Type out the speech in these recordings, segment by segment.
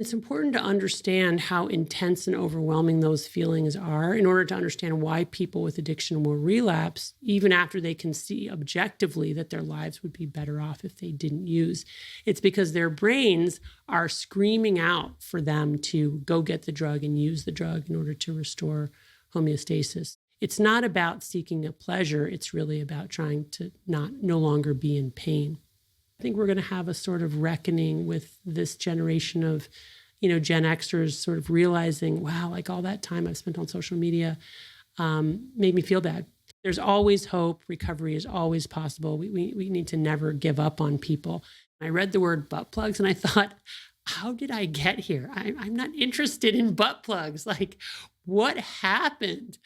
It's important to understand how intense and overwhelming those feelings are in order to understand why people with addiction will relapse, even after they can see objectively that their lives would be better off if they didn't use. It's because their brains are screaming out for them to go get the drug and use the drug in order to restore homeostasis. It's not about seeking a pleasure. It's really about trying to no longer be in pain. I think we're going to have a sort of reckoning with this generation of, Gen Xers sort of realizing, wow, like all that time I've spent on social media made me feel bad. There's always hope. Recovery is always possible. We need to never give up on people. I read the word butt plugs and I thought, how did I get here? I'm not interested in butt plugs. Like, what happened?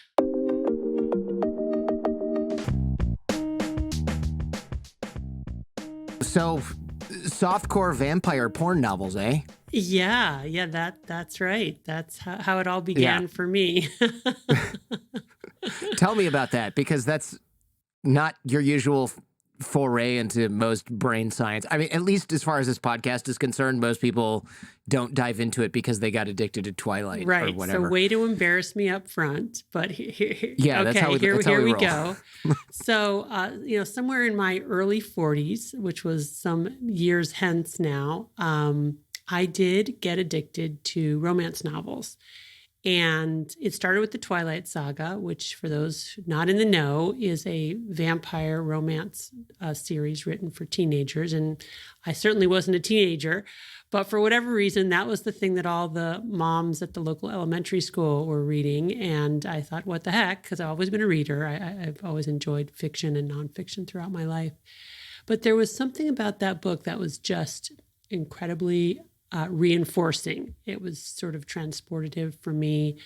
So, softcore vampire porn novels, eh? Yeah, that's right. That's how it all began for me. Tell me about that, because that's not your usual foray into most brain science. I mean, at least as far as this podcast is concerned, most people don't dive into it because they got addicted to Twilight or whatever. So way to embarrass me up front, but that's how we go. So, somewhere in my early 40s, which was some years hence now, I did get addicted to romance novels. And it started with the Twilight Saga, which, for those not in the know, is a vampire romance series written for teenagers. And I certainly wasn't a teenager, but for whatever reason, that was the thing that all the moms at the local elementary school were reading. And I thought, what the heck? Because I've always been a reader. I've always enjoyed fiction and nonfiction throughout my life. But there was something about that book that was just incredibly reinforcing. It was sort of transportative for me,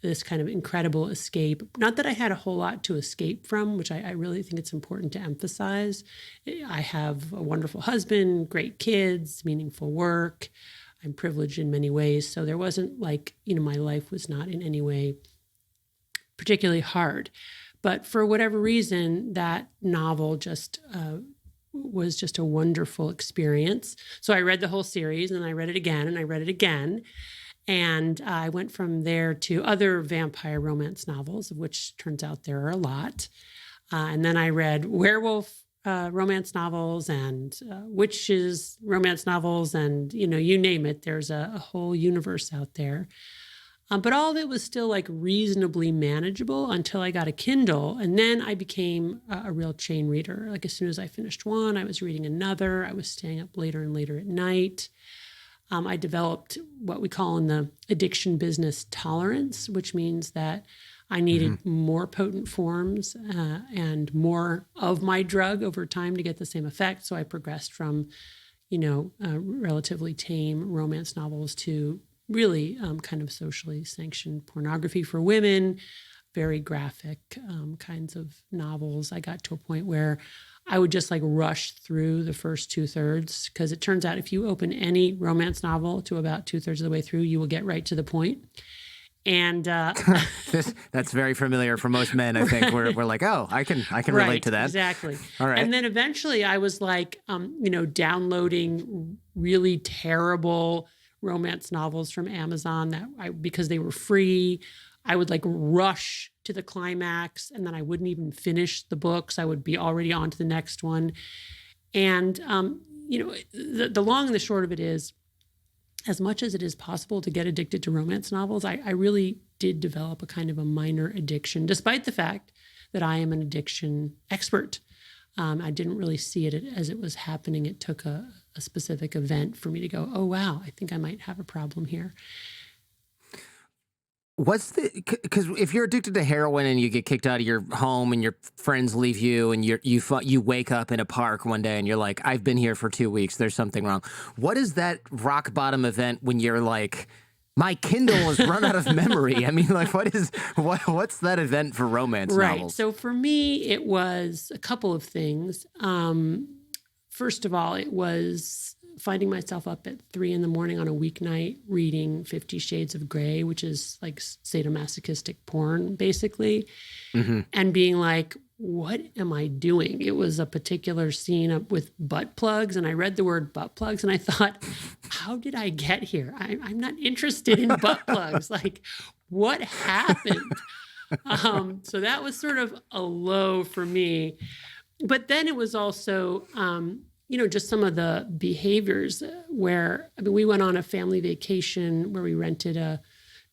this kind of incredible escape. Not that I had a whole lot to escape from, which I really think it's important to emphasize. I have a wonderful husband, great kids, meaningful work. I'm privileged in many ways. So there wasn't like, my life was not in any way particularly hard. But for whatever reason, that novel just was just a wonderful experience. So I read the whole series and I read it again and I read it again. And I went from there to other vampire romance novels, of which turns out there are a lot. And then I read werewolf romance novels and witches romance novels and, you name it. There's a whole universe out there. But all of it was still like reasonably manageable until I got a Kindle. And then I became a real chain reader. Like as soon as I finished one, I was reading another. I was staying up later and later at night. I developed what we call in the addiction business tolerance, which means that I needed more potent forms and more of my drug over time to get the same effect. So I progressed from, relatively tame romance novels to really kind of socially sanctioned pornography for women, very graphic kinds of novels. I got to a point where I would just like rush through the first 2/3 because it turns out if you open any romance novel to about 2/3 of the way through, you will get right to the point. And that's very familiar for most men. I think we're like, oh, I can relate to that. Exactly. All right. And then eventually I was like, downloading really terrible romance novels from Amazon because they were free. I would like rush to the climax and then I wouldn't even finish the books. I would be already on to the next one. And, the long and the short of it is, as much as it is possible to get addicted to romance novels, I really did develop a kind of a minor addiction, despite the fact that I am an addiction expert. I didn't really see it as it was happening. It took a specific event for me to go, oh, wow, I think I might have a problem here. Because if you're addicted to heroin and you get kicked out of your home and your friends leave you and you wake up in a park one day and you're like, I've been here for 2 weeks, there's something wrong. What is that rock bottom event when you're like, my Kindle has run out of memory? I mean, like, what's that event for romance novels? Right. So for me, it was a couple of things. First of all, it was finding myself up at 3 a.m. on a weeknight reading 50 Shades of Grey, which is like sadomasochistic porn, basically, and being like, what am I doing? It was a particular scene up with butt plugs, and I read the word butt plugs, and I thought, how did I get here? I'm not interested in butt plugs. Like, what happened? So that was sort of a low for me. But then it was also, just some of the behaviors where, we went on a family vacation where we rented a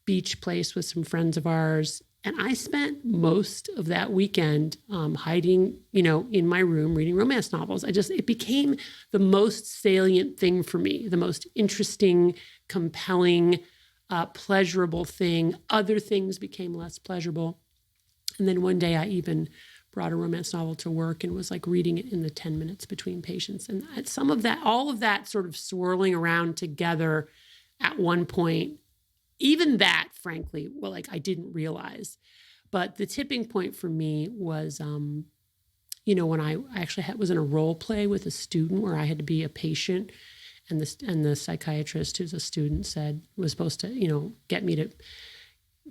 beach place with some friends of ours. And I spent most of that weekend hiding, in my room reading romance novels. It became the most salient thing for me, the most interesting, compelling, pleasurable thing. Other things became less pleasurable. And then one day I even brought a romance novel to work and was like reading it in the 10 minutes between patients. And some of that, all of that sort of swirling around together at one point, even that, frankly, I didn't realize. But the tipping point for me was, when I actually was in a role play with a student where I had to be a patient, and the psychiatrist who's a student was supposed to, get me to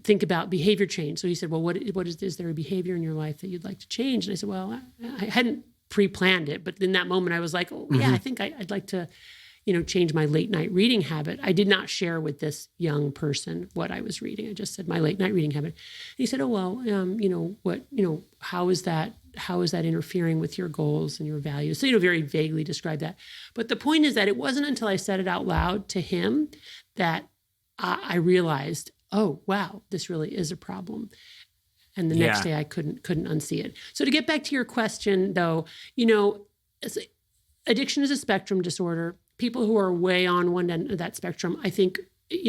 think about behavior change. So he said, well, is there a behavior in your life that you'd like to change? And I said, well, I hadn't pre-planned it, but in that moment I was like, oh yeah, I think I'd like to, change my late night reading habit. I did not share with this young person what I was reading. I just said my late night reading habit. And he said, oh, well, how is that interfering with your goals and your values? So, very vaguely describe that. But the point is that it wasn't until I said it out loud to him that I realized, oh, wow, this really is a problem. And the next day I couldn't unsee it. So to get back to your question, though, addiction is a spectrum disorder. People who are way on one end of that spectrum, I think,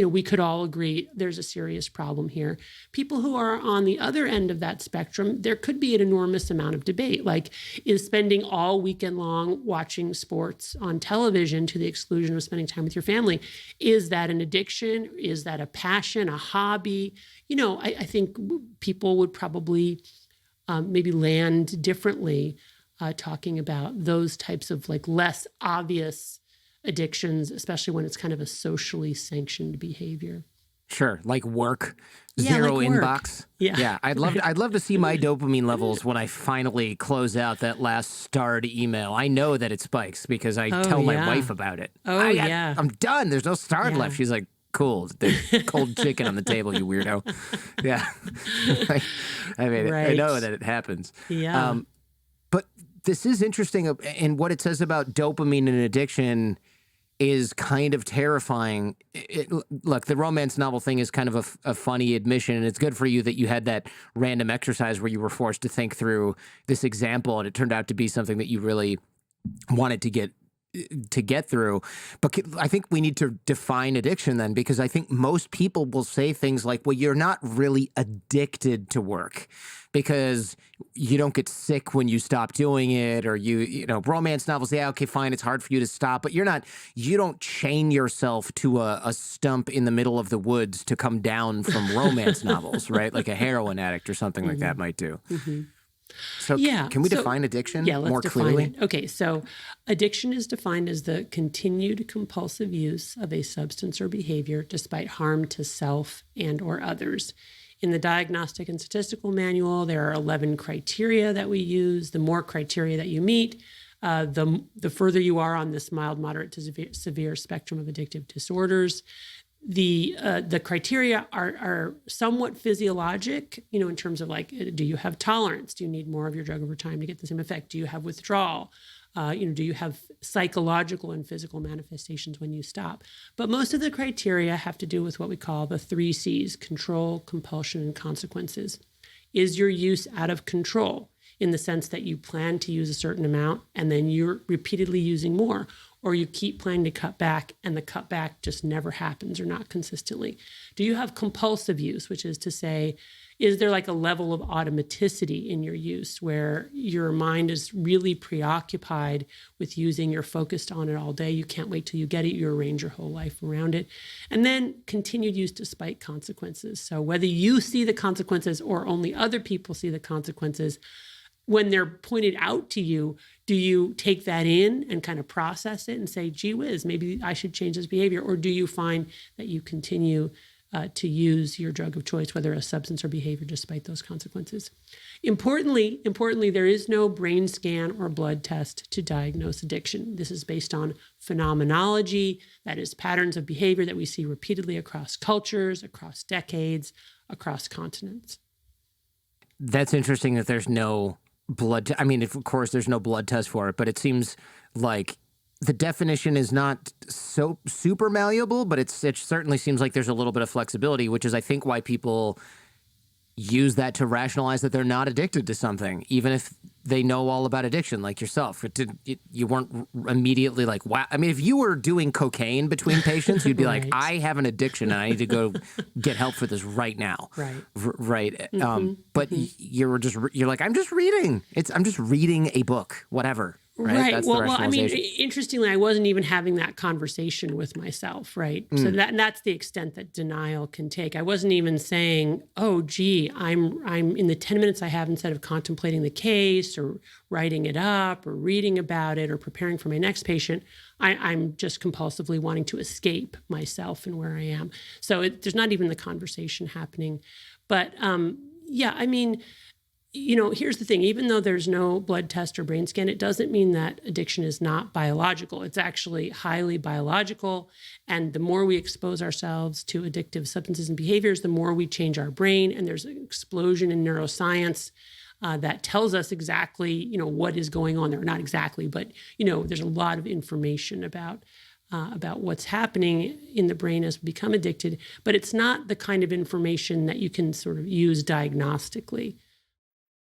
we could all agree there's a serious problem here. People who are on the other end of that spectrum, there could be an enormous amount of debate. Like, is spending all weekend long watching sports on television to the exclusion of spending time with your family, is that an addiction? Is that a passion, a hobby? I think people would probably maybe land differently talking about those types of less obvious addictions, especially when it's kind of a socially sanctioned behavior. Sure, like work, zero inbox. Yeah. I'd love to see my dopamine levels when I finally close out that last starred email. I know that it spikes because I tell my wife about it. I'm done. There's no starred left. She's like, cool. There's cold chicken on the table, you weirdo. Yeah. I know that it happens. Yeah. But this is interesting, and what it says about dopamine and addiction is kind of terrifying. Look, the romance novel thing is kind of a funny admission, and it's good for you that you had that random exercise where you were forced to think through this example, and it turned out to be something that you really wanted to get through. But I think we need to define addiction then, because I think most people will say things like, well, you're not really addicted to work because you don't get sick when you stop doing it, or romance novels, yeah, okay, fine, it's hard for you to stop, but you don't chain yourself to a stump in the middle of the woods to come down from romance novels, right? Like a heroin addict or something like that might do. So can we define addiction more clearly? It. Okay, so addiction is defined as the continued compulsive use of a substance or behavior despite harm to self and or others. In the Diagnostic and Statistical Manual, there are 11 criteria that we use. The more criteria that you meet, the further you are on this mild, moderate to severe spectrum of addictive disorders. The criteria are somewhat physiologic, in terms of do you have tolerance? Do you need more of your drug over time to get the same effect? Do you have withdrawal? Do you have psychological and physical manifestations when you stop? But most of the criteria have to do with what we call the 3 C's: control, compulsion, and consequences. Is your use out of control in the sense that you plan to use a certain amount and then you're repeatedly using more? Or you keep planning to cut back and the cutback just never happens or not consistently? Do you have compulsive use, which is to say, is there a level of automaticity in your use where your mind is really preoccupied with using, you're focused on it all day, you can't wait till you get it, you arrange your whole life around it? And then continued use despite consequences. So whether you see the consequences or only other people see the consequences, when they're pointed out to you, do you take that in and kind of process it and say, gee whiz, maybe I should change this behavior? Or do you find that you continue to use your drug of choice, whether a substance or behavior, despite those consequences? Importantly, there is no brain scan or blood test to diagnose addiction. This is based on phenomenology, that is patterns of behavior that we see repeatedly across cultures, across decades, across continents. That's interesting that there's no blood. I mean, of course, there's no blood test for it, but it seems like the definition is not so super malleable, but it certainly seems like there's a little bit of flexibility, which is, I think, why people use that to rationalize that they're not addicted to something, even if they know all about addiction, like yourself. You weren't immediately like, wow. I mean, if you were doing cocaine between patients, you'd be Right. like, I have an addiction and I need to go get help for this right now. Right. Right. But you're like, I'm just reading. I'm just reading a book, whatever. Right. That's Well, I mean, interestingly, I wasn't even having that conversation with myself. Right. So that's the extent that denial can take. I wasn't even saying, oh, gee, I'm in the 10 minutes I have, instead of contemplating the case or writing it up or reading about it or preparing for my next patient, I'm just compulsively wanting to escape myself and where I am. So there's not even the conversation happening. But yeah, I mean, here's the thing. Even though there's no blood test or brain scan, it doesn't mean that addiction is not biological. It's actually highly biological. And the more we expose ourselves to addictive substances and behaviors, the more we change our brain. And there's an explosion in neuroscience that tells us exactly, what is going on there. Not exactly, but, there's a lot of information about what's happening in the brain as we become addicted. But it's not the kind of information that you can sort of use diagnostically.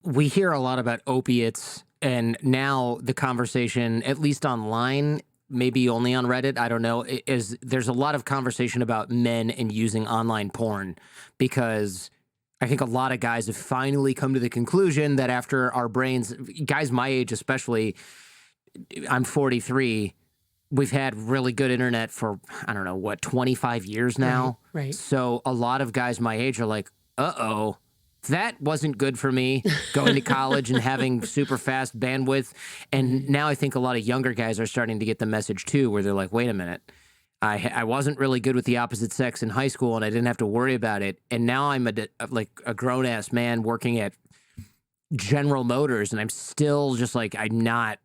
We hear a lot about opiates, and now the conversation, at least online, maybe only on Reddit, I don't know, is there's a lot of conversation about men and using online porn, because I think a lot of guys have finally come to the conclusion that after our brains, guys my age especially, I'm 43, we've had really good internet for, I don't know, 25 years now? Right. So a lot of guys my age are like, uh-oh, that wasn't good for me, going to college and having super fast bandwidth. And now I think a lot of younger guys are starting to get the message too, where they're like, wait a minute, I wasn't really good with the opposite sex in high school and I didn't have to worry about it. And now I'm a grown-ass man working at General Motors, and I'm still just like, I'm not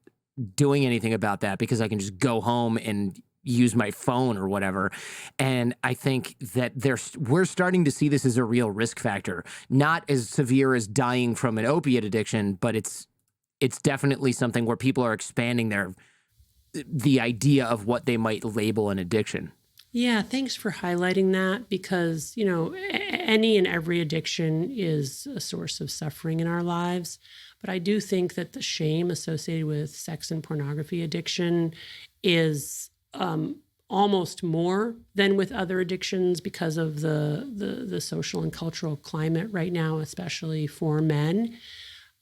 doing anything about that because I can just go home and use my phone or whatever. And I think that we're starting to see this as a real risk factor, not as severe as dying from an opiate addiction, but it's definitely something where people are expanding the idea of what they might label an addiction. Yeah, thanks for highlighting that, because, any and every addiction is a source of suffering in our lives. But I do think that the shame associated with sex and pornography addiction is almost more than with other addictions, because of the social and cultural climate right now, especially for men.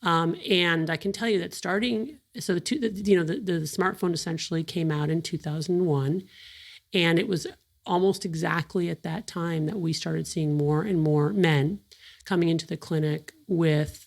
And I can tell you that the smartphone essentially came out in 2001, and it was almost exactly at that time that we started seeing more and more men coming into the clinic with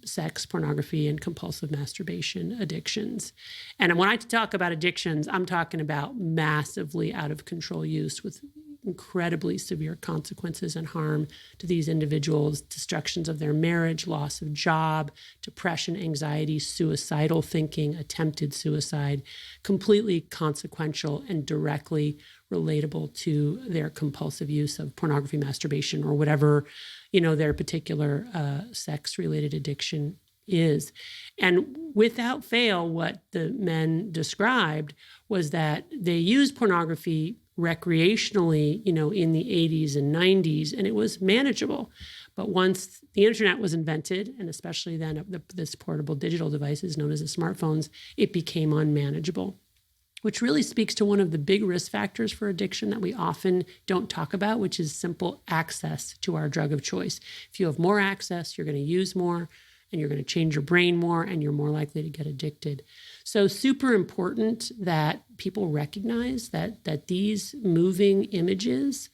sex, pornography, and compulsive masturbation addictions. And when I talk about addictions, I'm talking about massively out of control use with incredibly severe consequences and harm to these individuals, destructions of their marriage, loss of job, depression, anxiety, suicidal thinking, attempted suicide, completely consequential and directly relatable to their compulsive use of pornography, masturbation, or whatever, their particular sex-related addiction is. And without fail, what the men described was that they used pornography recreationally, in the 80s and 90s, and it was manageable. But once the internet was invented, and especially then this portable digital devices known as the smartphones, it became unmanageable, which really speaks to one of the big risk factors for addiction that we often don't talk about, which is simple access to our drug of choice. If you have more access, you're going to use more, and you're going to change your brain more, and you're more likely to get addicted. So super important that people recognize that these moving images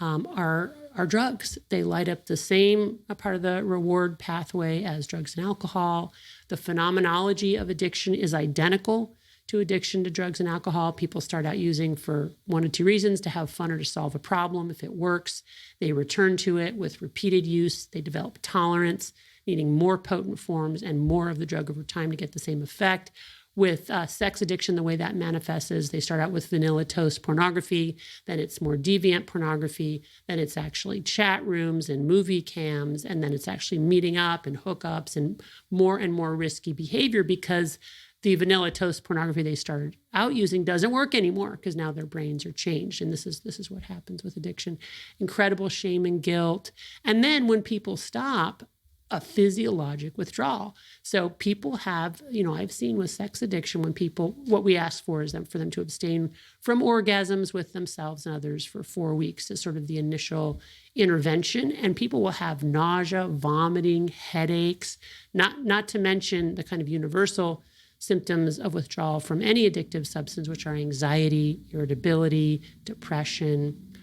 are drugs. They light up the same part of the reward pathway as drugs and alcohol. The phenomenology of addiction is identical to addiction to drugs and alcohol. People start out using for one of two reasons: to have fun or to solve a problem. If it works, they return to it with repeated use. They develop tolerance, needing more potent forms and more of the drug over time to get the same effect. With sex addiction, the way that manifests is they start out with vanilla toast pornography, then it's more deviant pornography, then it's actually chat rooms and movie cams, and then it's actually meeting up and hookups and more risky behavior, because the vanilla toast pornography they started out using doesn't work anymore because now their brains are changed. And this is what happens with addiction. Incredible shame and guilt. And then when people stop, a physiologic withdrawal. So people have, I've seen with sex addiction, when people, what we ask for is for them to abstain from orgasms with themselves and others for 4 weeks as sort of the initial intervention. And people will have nausea, vomiting, headaches, not to mention the kind of universal symptoms of withdrawal from any addictive substance, which are anxiety, irritability, depression,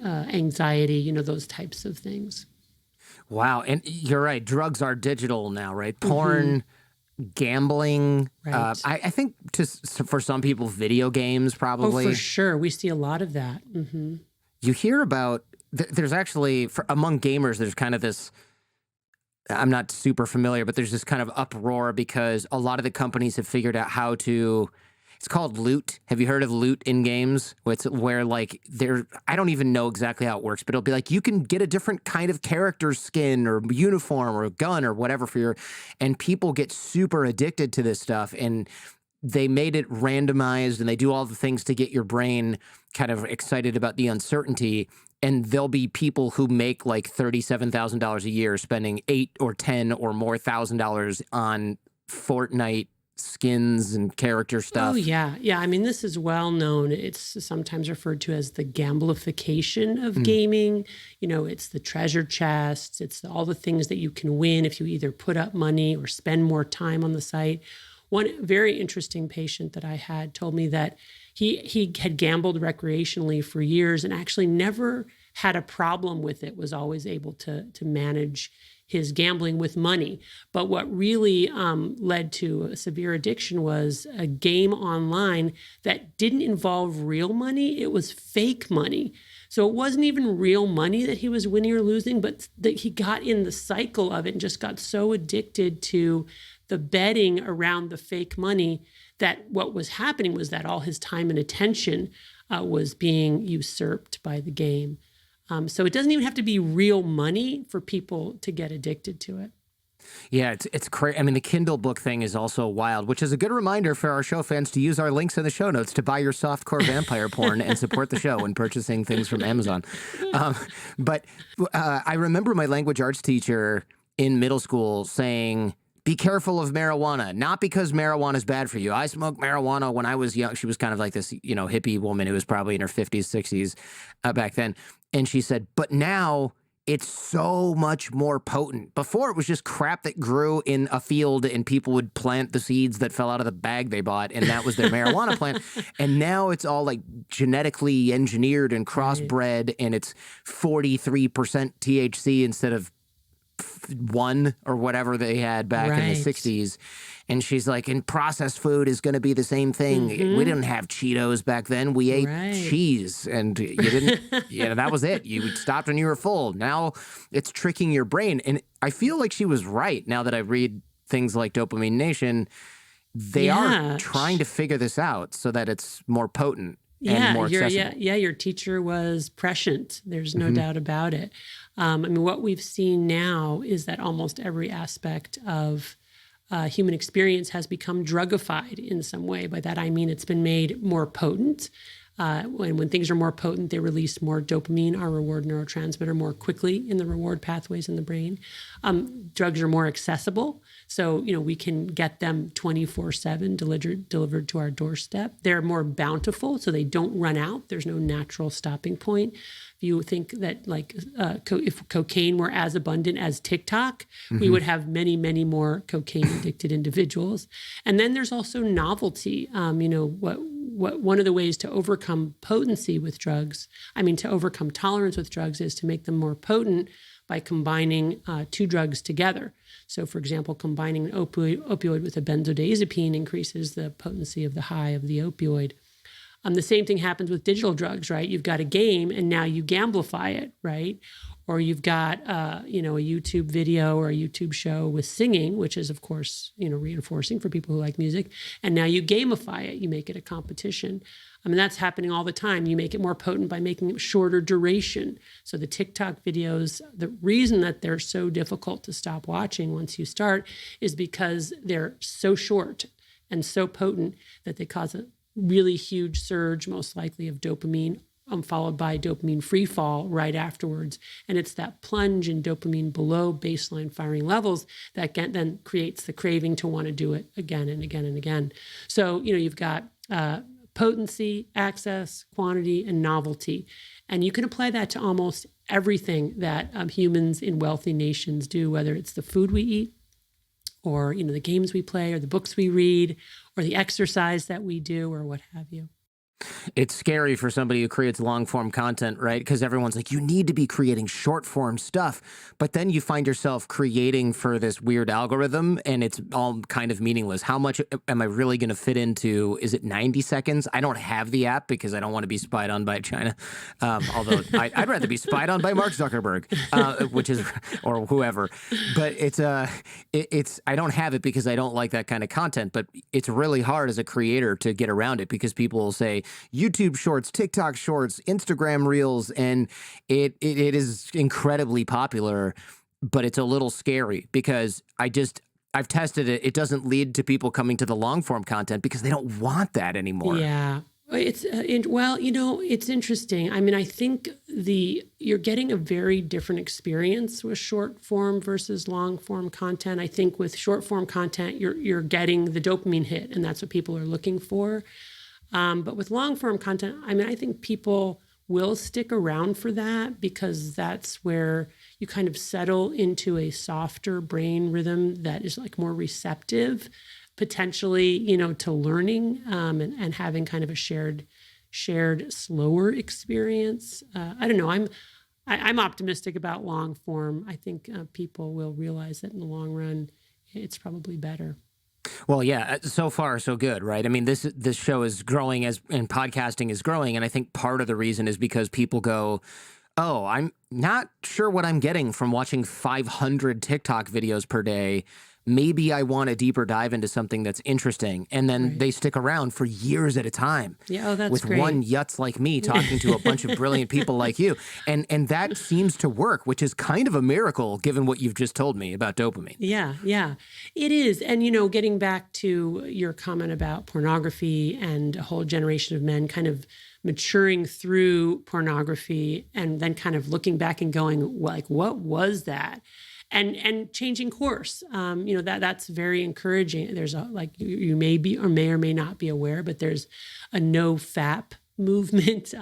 anxiety, those types of things. Wow. And you're right. Drugs are digital now, right? Porn, gambling. Right. I think for some people, video games probably. Oh, for sure. We see a lot of that. You hear about, there's actually, among gamers, there's kind of this, I'm not super familiar, but there's this kind of uproar because a lot of the companies have figured out how to, it's called loot. Have you heard of loot in games? It's where like I don't even know exactly how it works, but it'll be like you can get a different kind of character skin or uniform or gun or whatever and people get super addicted to this stuff, and they made it randomized and they do all the things to get your brain kind of excited about the uncertainty. And there'll be people who make like $37,000 a year spending $8 or $10 or more $1,000 on Fortnite skins and character stuff. Oh, yeah. Yeah. I mean, this is well known. It's sometimes referred to as the gamification of gaming. It's the treasure chests. It's all the things that you can win if you either put up money or spend more time on the site. One very interesting patient that I had told me that he had gambled recreationally for years and actually never had a problem with it, was always able to manage his gambling with money. But what really led to a severe addiction was a game online that didn't involve real money. It was fake money. So it wasn't even real money that he was winning or losing, but that he got in the cycle of it and just got so addicted to the betting around the fake money that what was happening was that all his time and attention was being usurped by the game. So it doesn't even have to be real money for people to get addicted to it. Yeah, it's crazy. I mean, the Kindle book thing is also wild, which is a good reminder for our show fans to use our links in the show notes to buy your softcore vampire porn and support the show when purchasing things from Amazon. But I remember my language arts teacher in middle school saying, be careful of marijuana, not because marijuana is bad for you. I smoked marijuana when I was young. She was kind of like this, hippie woman who was probably in her 50s, 60s back then. And she said, but now it's so much more potent. Before, it was just crap that grew in a field and people would plant the seeds that fell out of the bag they bought, and that was their marijuana plant. And now it's all like genetically engineered and crossbred, and it's 43% THC instead of 1 or whatever they had back in the 60s. And she's like, and processed food is going to be the same thing. We didn't have Cheetos back then. We ate cheese, and you didn't, that was it. You stopped when you were full. Now it's tricking your brain. And I feel like she was right. Now that I read things like Dopamine Nation, they are trying to figure this out so that it's more potent. And more accessible. Your teacher was prescient. There's no doubt about it. I mean, what we've seen now is that almost every aspect of human experience has become drugified in some way. By that, I mean it's been made more potent. When things are more potent, they release more dopamine, our reward neurotransmitter, more quickly in the reward pathways in the brain. Drugs are more accessible. So, we can get them 24/7 delivered to our doorstep. They're more bountiful, so they don't run out. There's no natural stopping point. If you think that if cocaine were as abundant as TikTok, we would have many, many more cocaine addicted individuals. And then there's also novelty. one of the ways to overcome potency with drugs, to overcome tolerance with drugs, is to make them more potent by combining two drugs together. So, for example, combining an opioid with a benzodiazepine increases the potency of the high of the opioid. The same thing happens with digital drugs, right? You've got a game and now you gamblify it, right? Or you've got, a YouTube video or a YouTube show with singing, which is, of course, reinforcing for people who like music. And now you gamify it. You make it a competition. That's happening all the time. You make it more potent by making it shorter duration. So the TikTok videos, the reason that they're so difficult to stop watching once you start is because they're so short and so potent that they cause a really huge surge, most likely, of dopamine, followed by dopamine free fall right afterwards. And it's that plunge in dopamine below baseline firing levels that then creates the craving to want to do it again and again and again. So, you've got potency, access, quantity, and novelty. And you can apply that to almost everything that humans in wealthy nations do, whether it's the food we eat, or the games we play, or the books we read, or the exercise that we do, or what have you. It's scary for somebody who creates long-form content, right? Because everyone's like, you need to be creating short-form stuff. But then you find yourself creating for this weird algorithm, and it's all kind of meaningless. How much am I really going to fit into? Is it 90 seconds? I don't have the app because I don't want to be spied on by China. Although I'd rather be spied on by Mark Zuckerberg, or whoever. But it's I don't have it because I don't like that kind of content. But it's really hard as a creator to get around it, because people will say, YouTube Shorts, TikTok Shorts, Instagram Reels, and it is incredibly popular, but it's a little scary because I've tested it. It doesn't lead to people coming to the long form content because they don't want that anymore. Yeah. It's it's interesting. I think you're getting a very different experience with short form versus long form content. I think with short form content, you're getting the dopamine hit, and that's what people are looking for. But with long form content, I think people will stick around for that, because that's where you kind of settle into a softer brain rhythm that is like more receptive, potentially, to learning, and having kind of a shared slower experience. I don't know. I'm optimistic about long form. I think people will realize that in the long run, it's probably better. Well, yeah, so far so good, right? This show is growing and podcasting is growing, and I think part of the reason is because people go, oh, I'm not sure what I'm getting from watching 500 TikTok videos per day. Maybe I want a deeper dive into something that's interesting. And then they stick around for years at a time. Yeah, that's with great. one yutz like me talking to a bunch of brilliant people like you. And that seems to work, which is kind of a miracle given what you've just told me about dopamine. Yeah, it is. And, getting back to your comment about pornography and a whole generation of men kind of maturing through pornography and then kind of looking back and going, like, what was that? And changing course, that's very encouraging. There's you may be or may not be aware, but there's a no FAP movement.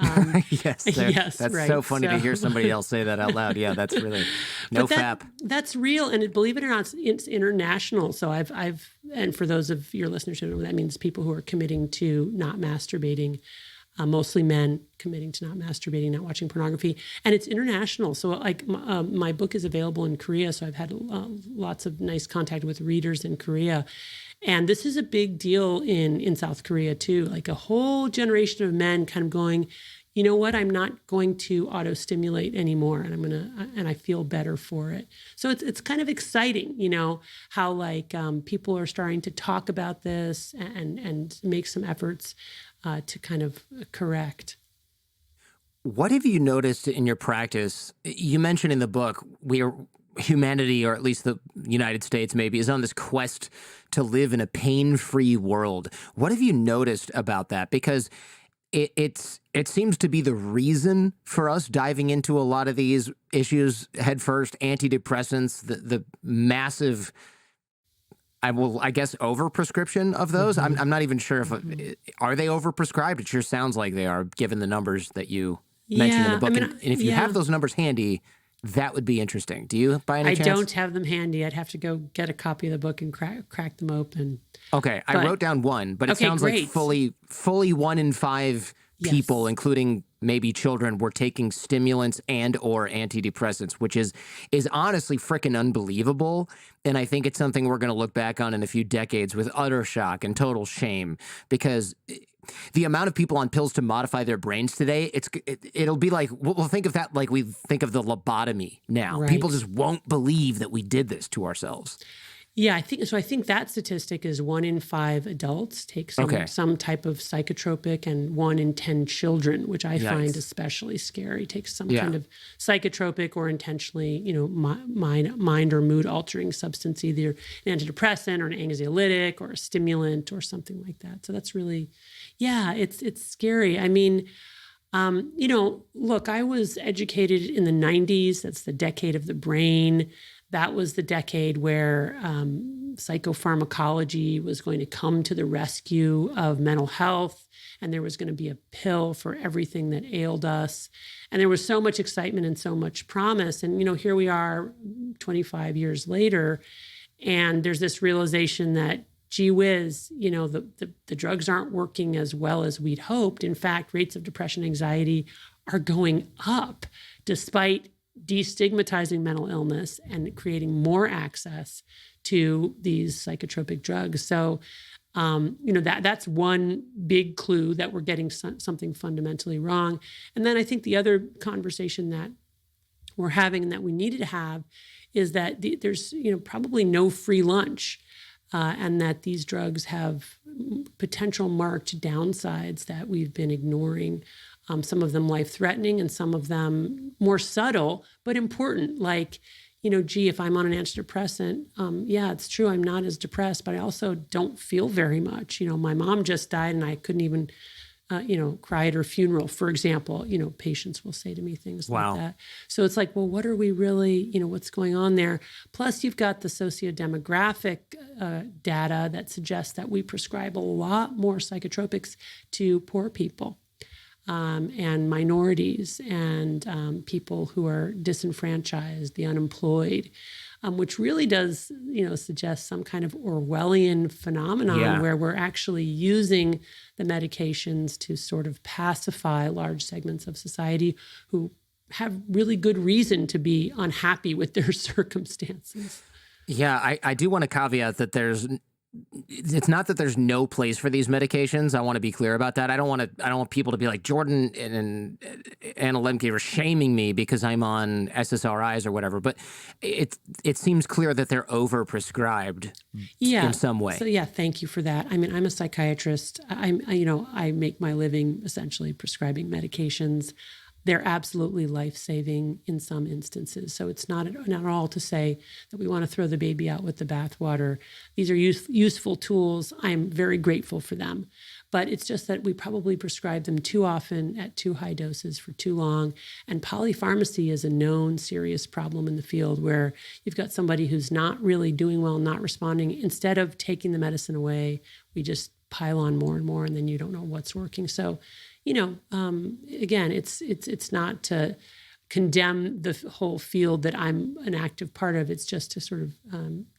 Yes, that's right. so funny to hear somebody else say that out loud. Yeah, that's really no FAP. That's real, and believe it or not, it's international. So and for those of your listeners who know, that means people who are committing to not masturbating. Mostly men committing to not masturbating, not watching pornography. And it's international. So my book is available in Korea. So I've had lots of nice contact with readers in Korea. And this is a big deal in South Korea too. Like a whole generation of men kind of going, you know what, I'm not going to auto-stimulate anymore, and I feel better for it. So it's kind of exciting, how people are starting to talk about this and make some efforts to kind of correct. What have you noticed in your practice? You mentioned in the book, humanity, or at least the United States maybe, is on this quest to live in a pain-free world. What have you noticed about that? Because it seems to be the reason for us diving into a lot of these issues headfirst. Antidepressants, the massive, I guess, overprescription of those. Mm-hmm. I'm not even sure if are they overprescribed. It sure sounds like they are, given the numbers that you mentioned in the book. And if you have those numbers handy, That would be interesting. Do you, by any I chance? don't have them handy. I'd have to go get a copy of the book and crack them open. Okay, I wrote down one, but it sounds great. like fully 1 in 5 people, Yes. including maybe children, were taking stimulants and or antidepressants, which is honestly freaking unbelievable. And I think it's something we're going to look back on in a few decades with utter shock and total shame, because the amount of people on pills to modify their brains today, it'll be like, we'll think of that like we think of the lobotomy now. Right. People just won't believe that we did this to ourselves. Yeah, I think so. I think that statistic is 1 in 5 adults take some type of psychotropic, and 1 in 10 children, which I find especially scary, takes some kind of psychotropic or intentionally, mind or mood altering substance, either an antidepressant or an anxiolytic or a stimulant or something like that. So that's really, it's scary. I mean, look, I was educated in the 90s. That's the decade of the brain. That was the decade where psychopharmacology was going to come to the rescue of mental health, and there was going to be a pill for everything that ailed us. And there was so much excitement and so much promise. And, here we are 25 years later, and there's this realization that, gee whiz, the drugs aren't working as well as we'd hoped. In fact, rates of depression, anxiety are going up despite destigmatizing mental illness and creating more access to these psychotropic drugs. So, that's one big clue that we're getting something fundamentally wrong. And then I think the other conversation that we're having and that we needed to have is that there's, probably no free lunch, and that these drugs have potential marked downsides that we've been ignoring. Some of them life-threatening and some of them more subtle, but important. Like, if I'm on an antidepressant, it's true, I'm not as depressed, but I also don't feel very much. My mom just died and I couldn't even, cry at her funeral, for example. Patients will say to me things like that. So it's like, well, what are we really, what's going on there? Plus, you've got the sociodemographic data that suggests that we prescribe a lot more psychotropics to poor people. And minorities and people who are disenfranchised, the unemployed, which really does, suggest some kind of Orwellian phenomenon where we're actually using the medications to sort of pacify large segments of society who have really good reason to be unhappy with their circumstances. Yeah, I do want to caveat that it's not that there's no place for these medications. I want to be clear about that. I don't want people to be like, Jordan and Anna Lembke are shaming me because I'm on SSRIs or whatever. But it seems clear that they're overprescribed in some way. So thank you for that. I mean, I'm a psychiatrist. I make my living essentially prescribing medications. They're absolutely life-saving in some instances. So it's not at all to say that we want to throw the baby out with the bathwater. These are useful tools. I'm very grateful for them. But it's just that we probably prescribe them too often at too high doses for too long. And polypharmacy is a known serious problem in the field where you've got somebody who's not really doing well, not responding. Instead of taking the medicine away, we just pile on more and more, and then you don't know what's working. So, again, it's not to condemn the whole field that I'm an active part of. It's just to sort of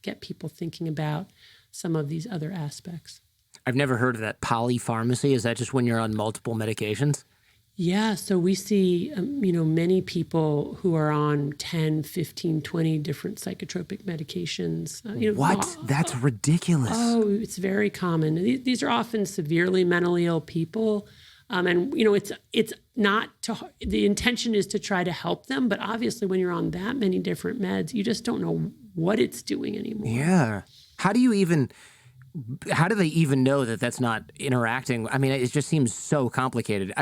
get people thinking about some of these other aspects. I've never heard of that. Polypharmacy? Is that just when you're on multiple medications? Yeah, so we see, many people who are on 10, 15, 20 different psychotropic medications. What? That's ridiculous. Oh, it's very common. These are often severely mentally ill people. And, it's not the intention is to try to help them. But obviously, when you're on that many different meds, you just don't know what it's doing anymore. Yeah. How do they even know that that's not interacting? I mean, it just seems so complicated.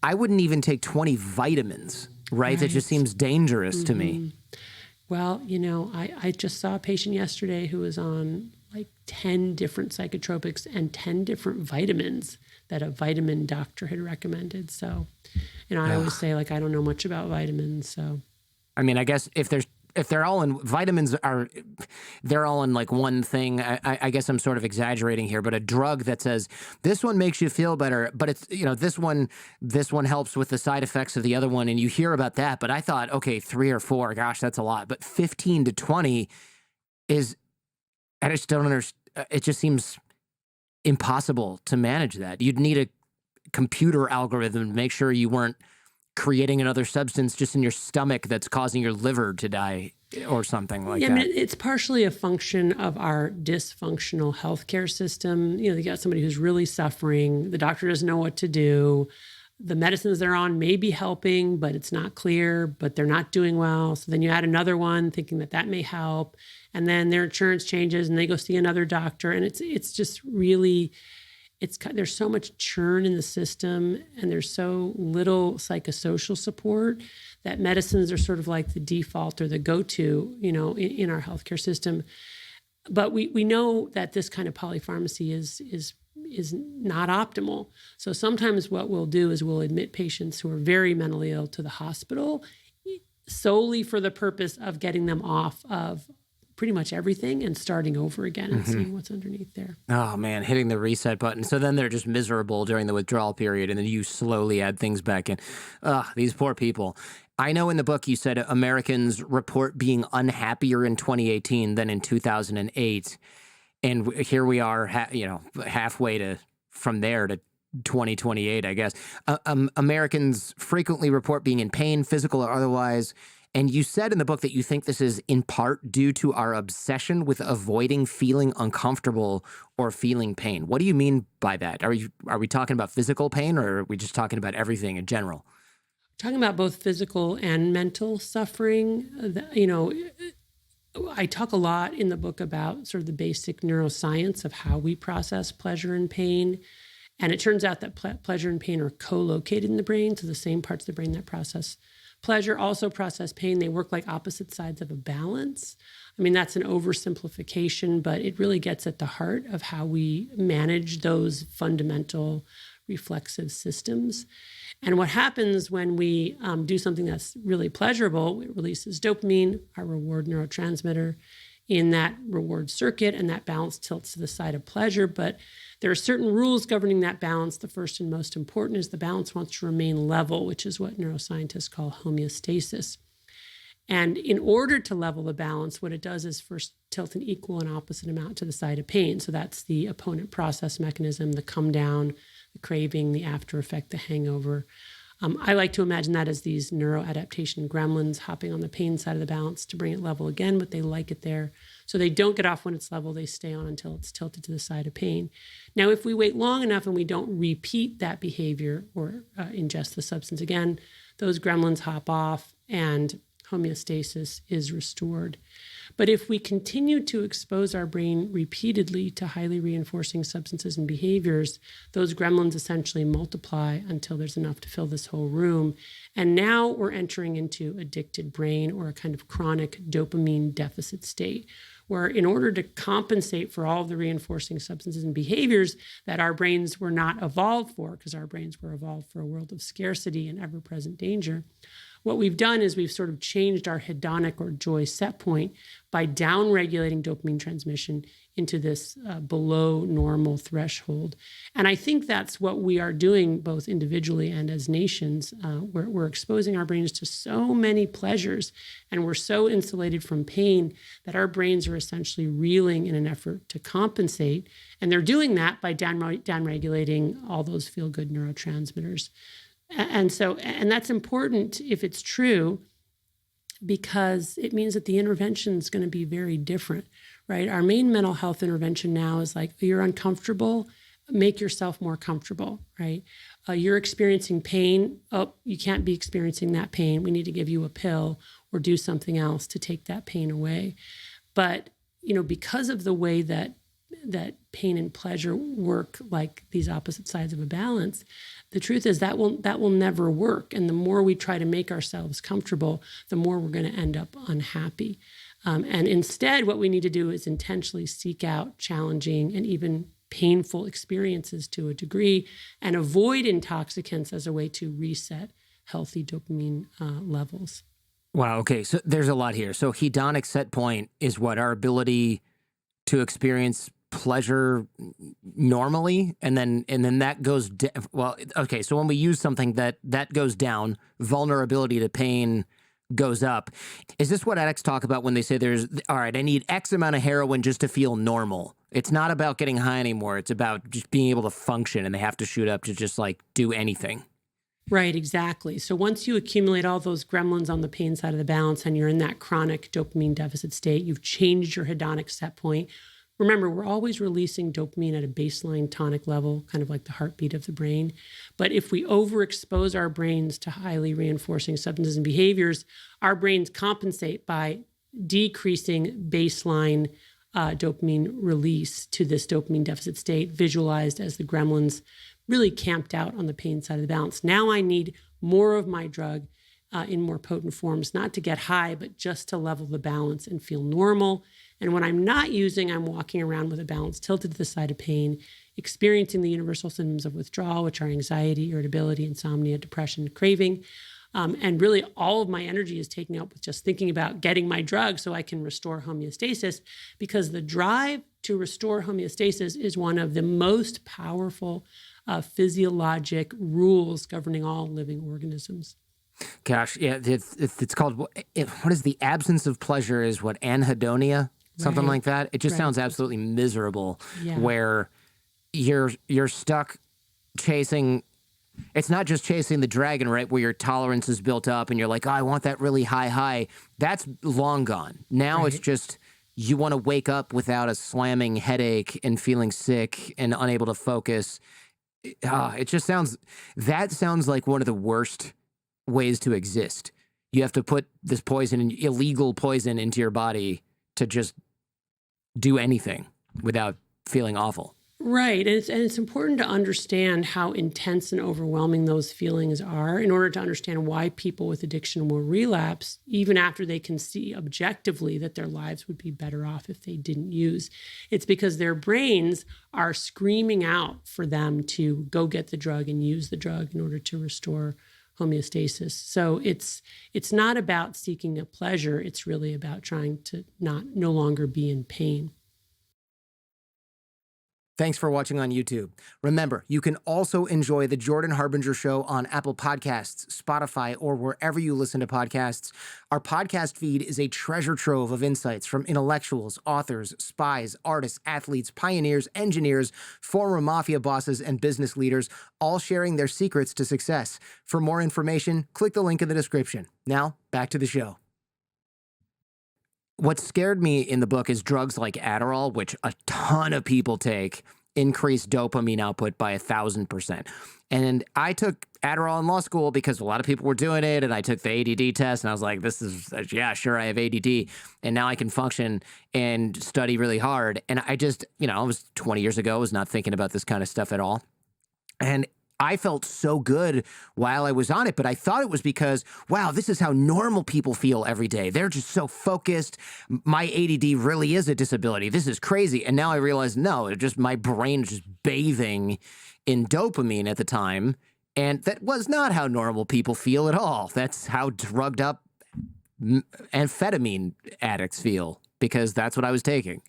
I wouldn't even take 20 vitamins, right? That just seems dangerous to me. Well, I just saw a patient yesterday who was on like 10 different psychotropics and 10 different vitamins that a vitamin doctor had recommended. So, I always say, like, I don't know much about vitamins. So, I mean, I guess if there's if they're all in vitamins are, they're all in like one thing. I guess I'm sort of exaggerating here, but a drug that says this one makes you feel better, but it's, this one helps with the side effects of the other one, and you hear about that. But I thought, okay, 3 or 4, gosh, that's a lot. But 15 to 20 is, I just don't understand. It just seems impossible to manage that. You'd need a computer algorithm to make sure you weren't creating another substance just in your stomach that's causing your liver to die or something like that. I mean, it's partially a function of our dysfunctional healthcare system. You got somebody who's really suffering. The doctor doesn't know what to do. The medicines they're on may be helping, but it's not clear, but they're not doing well. So then you add another one thinking that may help. And then their insurance changes and they go see another doctor. And it's just really, there's so much churn in the system and there's so little psychosocial support that medicines are sort of like the default or the go-to, in our healthcare system. But we know that this kind of polypharmacy is not optimal. So sometimes what we'll do is we'll admit patients who are very mentally ill to the hospital solely for the purpose of getting them off of pretty much everything and starting over again and seeing what's underneath there. Oh man, hitting the reset button. So then they're just miserable during the withdrawal period and then you slowly add things back in. These poor people. I know in the book you said Americans report being unhappier in 2018 than in 2008. And here we are, halfway from there to 2028, I guess. Americans frequently report being in pain, physical or otherwise. And you said in the book that you think this is in part due to our obsession with avoiding feeling uncomfortable or feeling pain. What do you mean by that? Are we talking about physical pain or are we just talking about everything in general? Talking about both physical and mental suffering. I talk a lot in the book about sort of the basic neuroscience of how we process pleasure and pain. And it turns out that pleasure and pain are co-located in the brain. So the same parts of the brain that process pleasure also process pain. They work like opposite sides of a balance. I mean, that's an oversimplification, but it really gets at the heart of how we manage those fundamental reflexive systems. And what happens when we do something that's really pleasurable, it releases dopamine, our reward neurotransmitter, in that reward circuit, and that balance tilts to the side of pleasure. But there are certain rules governing that balance. The first and most important is the balance wants to remain level, which is what neuroscientists call homeostasis. And in order to level the balance, what it does is first tilt an equal and opposite amount to the side of pain. So that's the opponent process mechanism, the come down, the craving, the after effect, the hangover. I like to imagine that as these neuroadaptation gremlins hopping on the pain side of the balance to bring it level again, but they like it there. So they don't get off when it's level, they stay on until it's tilted to the side of pain. Now, if we wait long enough and we don't repeat that behavior or ingest the substance again, those gremlins hop off and homeostasis is restored. But if we continue to expose our brain repeatedly to highly reinforcing substances and behaviors, those gremlins essentially multiply until there's enough to fill this whole room. And now we're entering into addicted brain or a kind of chronic dopamine deficit state, where in order to compensate for all of the reinforcing substances and behaviors that our brains were not evolved for, because our brains were evolved for a world of scarcity and ever-present danger, what we've done is we've sort of changed our hedonic or joy set point by downregulating dopamine transmission into this below normal threshold. And I think that's what we are doing both individually and as nations. We're exposing our brains to so many pleasures and we're so insulated from pain that our brains are essentially reeling in an effort to compensate. And they're doing that by downregulating all those feel-good neurotransmitters. And that's important if it's true, because it means that the intervention is going to be very different, right? Our main mental health intervention now is like, you're uncomfortable, make yourself more comfortable, right? You're experiencing pain. Oh, you can't be experiencing that pain. We need to give you a pill or do something else to take that pain away. But, because of the way that pain and pleasure work like these opposite sides of a balance, the truth is that will never work. And the more we try to make ourselves comfortable, the more we're going to end up unhappy. And instead, what we need to do is intentionally seek out challenging and even painful experiences to a degree and avoid intoxicants as a way to reset healthy dopamine levels. Wow. Okay. So there's a lot here. So hedonic set point is what our ability to experience pleasure normally, and then that goes well. Okay. So when we use something that goes down, vulnerability to pain goes up. Is this what addicts talk about when they say there's all right? I need X amount of heroin just to feel normal. It's not about getting high anymore. It's about just being able to function, and they have to shoot up to just like do anything. Right, exactly. So once you accumulate all those gremlins on the pain side of the balance and you're in that chronic dopamine deficit state, you've changed your hedonic set point. Remember, we're always releasing dopamine at a baseline tonic level, kind of like the heartbeat of the brain. But if we overexpose our brains to highly reinforcing substances and behaviors, our brains compensate by decreasing baseline dopamine release to this dopamine deficit state, visualized as the gremlins really camped out on the pain side of the balance. Now I need more of my drug in more potent forms, not to get high, but just to level the balance and feel normal. And when I'm not using, I'm walking around with a balance tilted to the side of pain, experiencing the universal symptoms of withdrawal, which are anxiety, irritability, insomnia, depression, craving. And really all of my energy is taken up with just thinking about getting my drug so I can restore homeostasis, because the drive to restore homeostasis is one of the most powerful physiologic rules governing all living organisms. Gosh, yeah, it's called what is the absence of pleasure is what anhedonia, something Right. like that. It just Right. sounds absolutely miserable. Yeah. Where you're stuck chasing. It's not just chasing the dragon, right? Where your tolerance is built up, and you're like, oh, I want that really high high. That's long gone. Now it's Right. just you want to wake up without a slamming headache and feeling sick and unable to focus. It just sounds like one of the worst ways to exist. You have to put this poison, illegal poison, into your body to just do anything without feeling awful. Right. And it's important to understand how intense and overwhelming those feelings are in order to understand why people with addiction will relapse, even after they can see objectively that their lives would be better off if they didn't use. It's because their brains are screaming out for them to go get the drug and use the drug in order to restore homeostasis. So it's not about seeking a pleasure. It's really about trying to no longer be in pain. Thanks for watching on YouTube. Remember, you can also enjoy The Jordan Harbinger Show on Apple Podcasts, Spotify, or wherever you listen to podcasts. Our podcast feed is a treasure trove of insights from intellectuals, authors, spies, artists, athletes, pioneers, engineers, former mafia bosses, and business leaders, all sharing their secrets to success. For more information, click the link in the description. Now, back to the show. What scared me in the book is drugs like Adderall, which a ton of people take, increase dopamine output by 1,000%. And I took Adderall in law school because a lot of people were doing it, and I took the ADD test, and I was like, this is, yeah, sure, I have ADD, and now I can function and study really hard. And I just, it was 20 years ago, I was not thinking about this kind of stuff at all. And I felt so good while I was on it, but I thought it was because, wow, this is how normal people feel every day. They're just so focused. My ADD really is a disability. This is crazy. And now I realize, no, it just my brain is just bathing in dopamine at the time. And that was not how normal people feel at all. That's how drugged up amphetamine addicts feel, because that's what I was taking.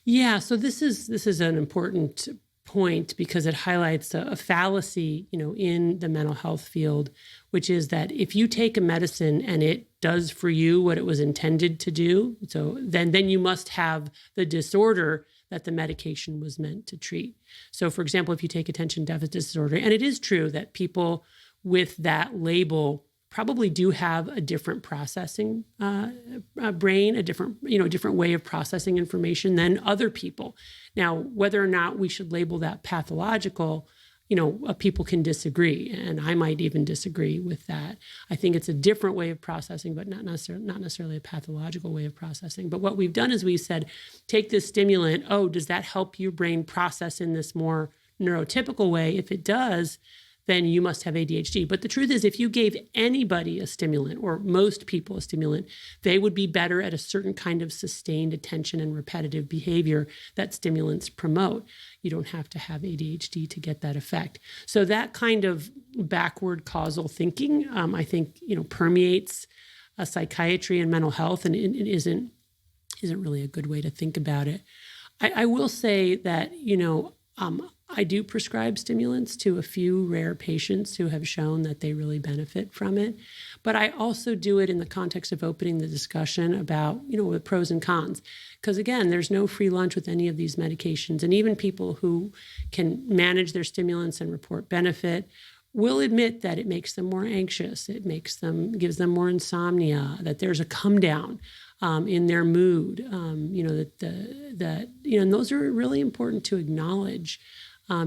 Yeah, so this is an important point because it highlights a fallacy, in the mental health field, which is that if you take a medicine and it does for you what it was intended to do, so then you must have the disorder that the medication was meant to treat. So, for example, if you take attention deficit disorder, and it is true that people with that label probably do have a different processing brain, a different way of processing information than other people. Now, whether or not we should label that pathological, people can disagree, and I might even disagree with that. I think it's a different way of processing, but not necessarily a pathological way of processing. But what we've done is we said, take this stimulant. Oh, does that help your brain process in this more neurotypical way? If it does, then you must have ADHD. But the truth is, if you gave anybody a stimulant, or most people a stimulant, they would be better at a certain kind of sustained attention and repetitive behavior that stimulants promote. You don't have to have ADHD to get that effect. So that kind of backward causal thinking, I think, permeates psychiatry and mental health, and it isn't really a good way to think about it. I will say that, I do prescribe stimulants to a few rare patients who have shown that they really benefit from it. But I also do it in the context of opening the discussion about, the pros and cons. Because again, there's no free lunch with any of these medications. And even people who can manage their stimulants and report benefit will admit that it makes them more anxious. It gives them more insomnia, that there's a come down in their mood, and those are really important to acknowledge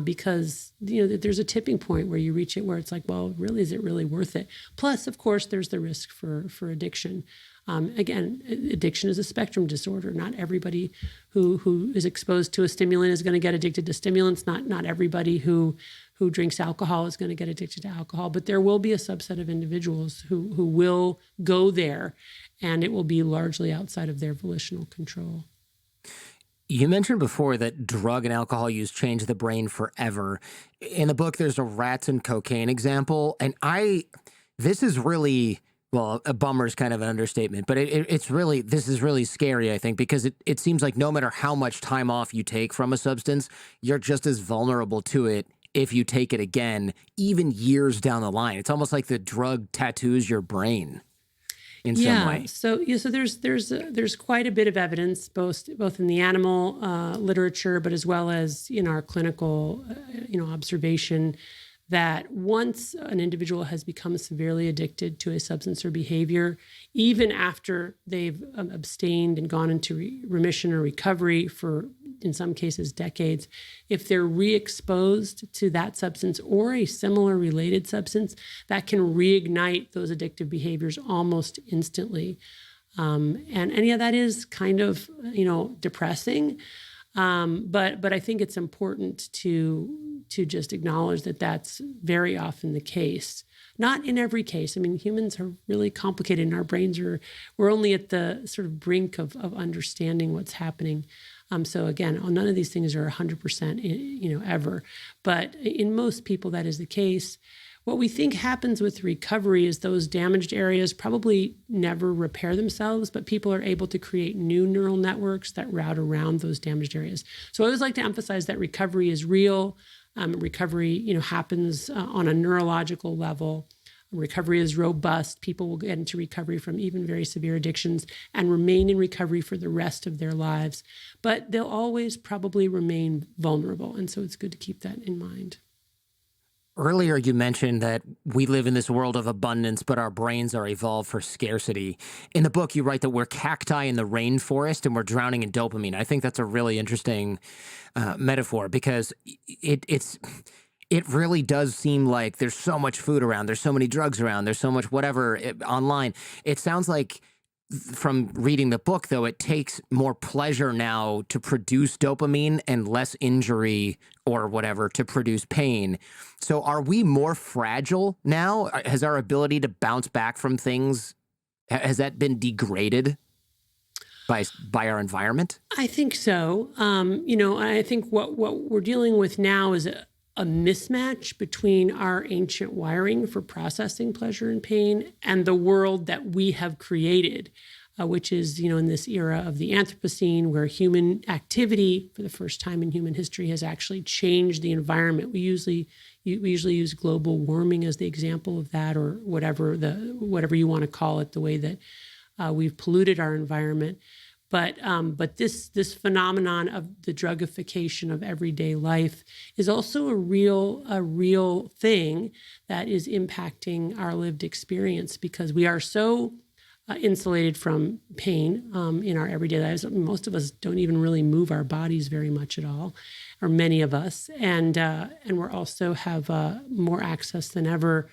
because, there's a tipping point where you reach it where it's like, well, really, is it really worth it? Plus, of course, there's the risk for addiction. Again, addiction is a spectrum disorder. Not everybody who is exposed to a stimulant is going to get addicted to stimulants. Not everybody who drinks alcohol is going to get addicted to alcohol. But there will be a subset of individuals who will go there, and it will be largely outside of their volitional control. You mentioned before that drug and alcohol use change the brain forever. In the book, there's a rats and cocaine example, and this is really... Well, a bummer is kind of an understatement, but this is really scary, I think, because it seems like no matter how much time off you take from a substance, you're just as vulnerable to it if you take it again, even years down the line. It's almost like the drug tattoos your brain in some way. So there's quite a bit of evidence, both in the animal literature, but as well as in our clinical, observation, that once an individual has become severely addicted to a substance or behavior, even after they've abstained and gone into remission or recovery for, in some cases, decades, if they're re-exposed to that substance or a similar related substance, that can reignite those addictive behaviors almost instantly. That is kind of, depressing. But I think it's important to just acknowledge that that's very often the case. Not in every case. I mean, humans are really complicated, and our brains we're only at the sort of brink of understanding what's happening. So again, none of these things are 100%, ever. But in most people, that is the case. What we think happens with recovery is those damaged areas probably never repair themselves, but people are able to create new neural networks that route around those damaged areas. So I always like to emphasize that recovery is real. Recovery, happens on a neurological level. Recovery is robust. People will get into recovery from even very severe addictions and remain in recovery for the rest of their lives. But they'll always probably remain vulnerable. And so it's good to keep that in mind. Earlier, you mentioned that we live in this world of abundance, but our brains are evolved for scarcity. In the book, you write that we're cacti in the rainforest and we're drowning in dopamine. I think that's a really interesting metaphor because it really does seem like there's so much food around, there's so many drugs around, there's so much whatever online. It sounds like from reading the book, though, it takes more pleasure now to produce dopamine and less injury or whatever to produce pain. So are we more fragile now? Has our ability to bounce back from things, has that been degraded by our environment? I think so. I think what we're dealing with now is a mismatch between our ancient wiring for processing pleasure and pain and the world that we have created, which is, in this era of the Anthropocene, where human activity for the first time in human history has actually changed the environment. We usually use global warming as the example of that, or whatever you want to call it, the way that we've polluted our environment. But this phenomenon of the drugification of everyday life is also a real thing that is impacting our lived experience because we are so insulated from pain in our everyday lives. Most of us don't even really move our bodies very much at all, or many of us, and we're also have more access than ever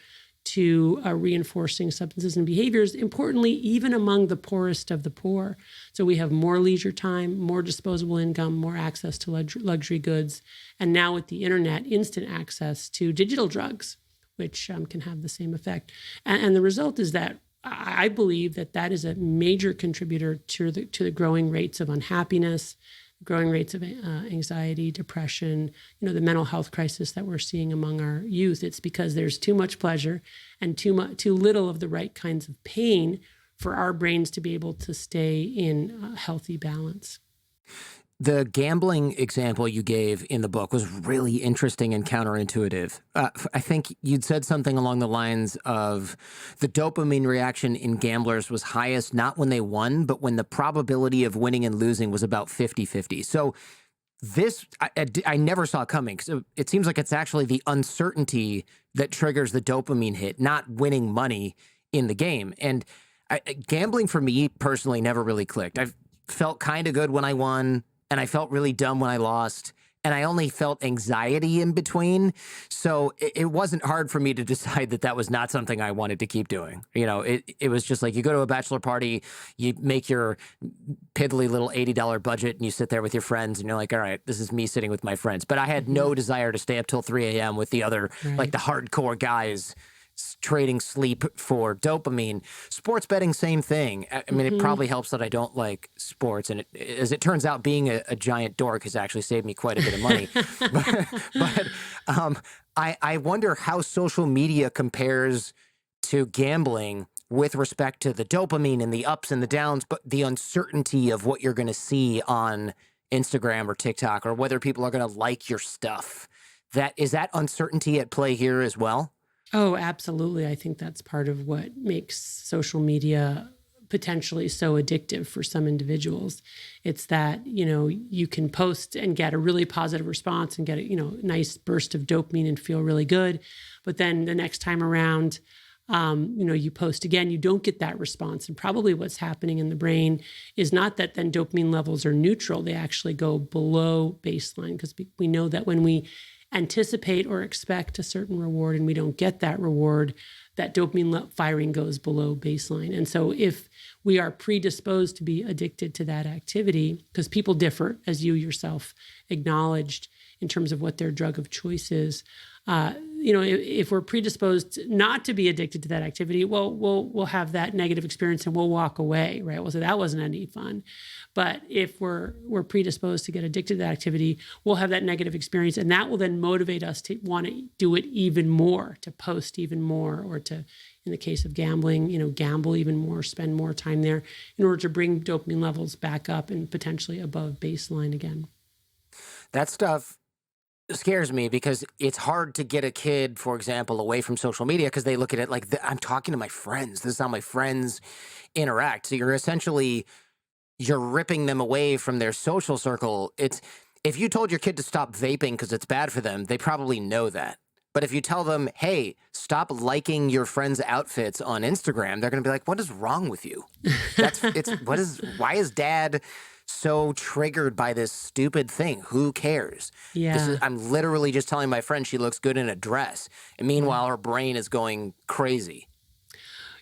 to reinforcing substances and behaviors, importantly, even among the poorest of the poor. So we have more leisure time, more disposable income, more access to luxury goods, and now with the internet, instant access to digital drugs, which can have the same effect. And the result is that I believe that is a major contributor to the growing rates of unhappiness, growing rates of anxiety, depression, the mental health crisis that we're seeing among our youth. It's because there's too much pleasure and too little of the right kinds of pain for our brains to be able to stay in a healthy balance. The gambling example you gave in the book was really interesting and counterintuitive. I think you'd said something along the lines of the dopamine reaction in gamblers was highest not when they won, but when the probability of winning and losing was about 50-50. So this, I never saw coming. So it seems like it's actually the uncertainty that triggers the dopamine hit, not winning money in the game. And gambling for me personally never really clicked. I felt kind of good when I won, and I felt really dumb when I lost, and I only felt anxiety in between. So it wasn't hard for me to decide that that was not something I wanted to keep doing. You know, it was just like you go to a bachelor party, you make your piddly little $80 budget, and you sit there with your friends, and you're like, all right, this is me sitting with my friends. But I had no desire to stay up till 3 a.m. with the other, like the hardcore guys trading sleep for dopamine. Sports betting, same thing. I mean, it probably helps that I don't like sports. And as it turns out, being a giant dork has actually saved me quite a bit of money. but I wonder how social media compares to gambling with respect to the dopamine and the ups and the downs, but the uncertainty of what you're going to see on Instagram or TikTok, or whether people are going to like your stuff. Is that uncertainty at play here as well? Oh, absolutely. I think that's part of what makes social media potentially so addictive for some individuals. It's that, you can post and get a really positive response and get a, nice burst of dopamine and feel really good. But then the next time around, you post again, you don't get that response. And probably what's happening in the brain is not that then dopamine levels are neutral. They actually go below baseline, because we know that when we anticipate or expect a certain reward and we don't get that reward, that dopamine firing goes below baseline. And so if we are predisposed to be addicted to that activity, because people differ, as you yourself acknowledged, in terms of what their drug of choice is, if we're predisposed not to be addicted to that activity, well, we'll have that negative experience and we'll walk away, right? We'll say that wasn't any fun. But if we're predisposed to get addicted to that activity, we'll have that negative experience, and that will then motivate us to want to do it even more, to post even more, or to, in the case of gambling, gamble even more, spend more time there in order to bring dopamine levels back up and potentially above baseline again. That stuff scares me because it's hard to get a kid, for example, away from social media because they look at it like, I'm talking to my friends. This is how my friends interact. So you're ripping them away from their social circle. If you told your kid to stop vaping because it's bad for them, they probably know that. But if you tell them, hey, stop liking your friends' outfits on Instagram, they're going to be like, what is wrong with you? Why is dad so triggered by this stupid thing? Who cares? Yeah. I'm literally just telling my friend she looks good in a dress. And meanwhile, her brain is going crazy.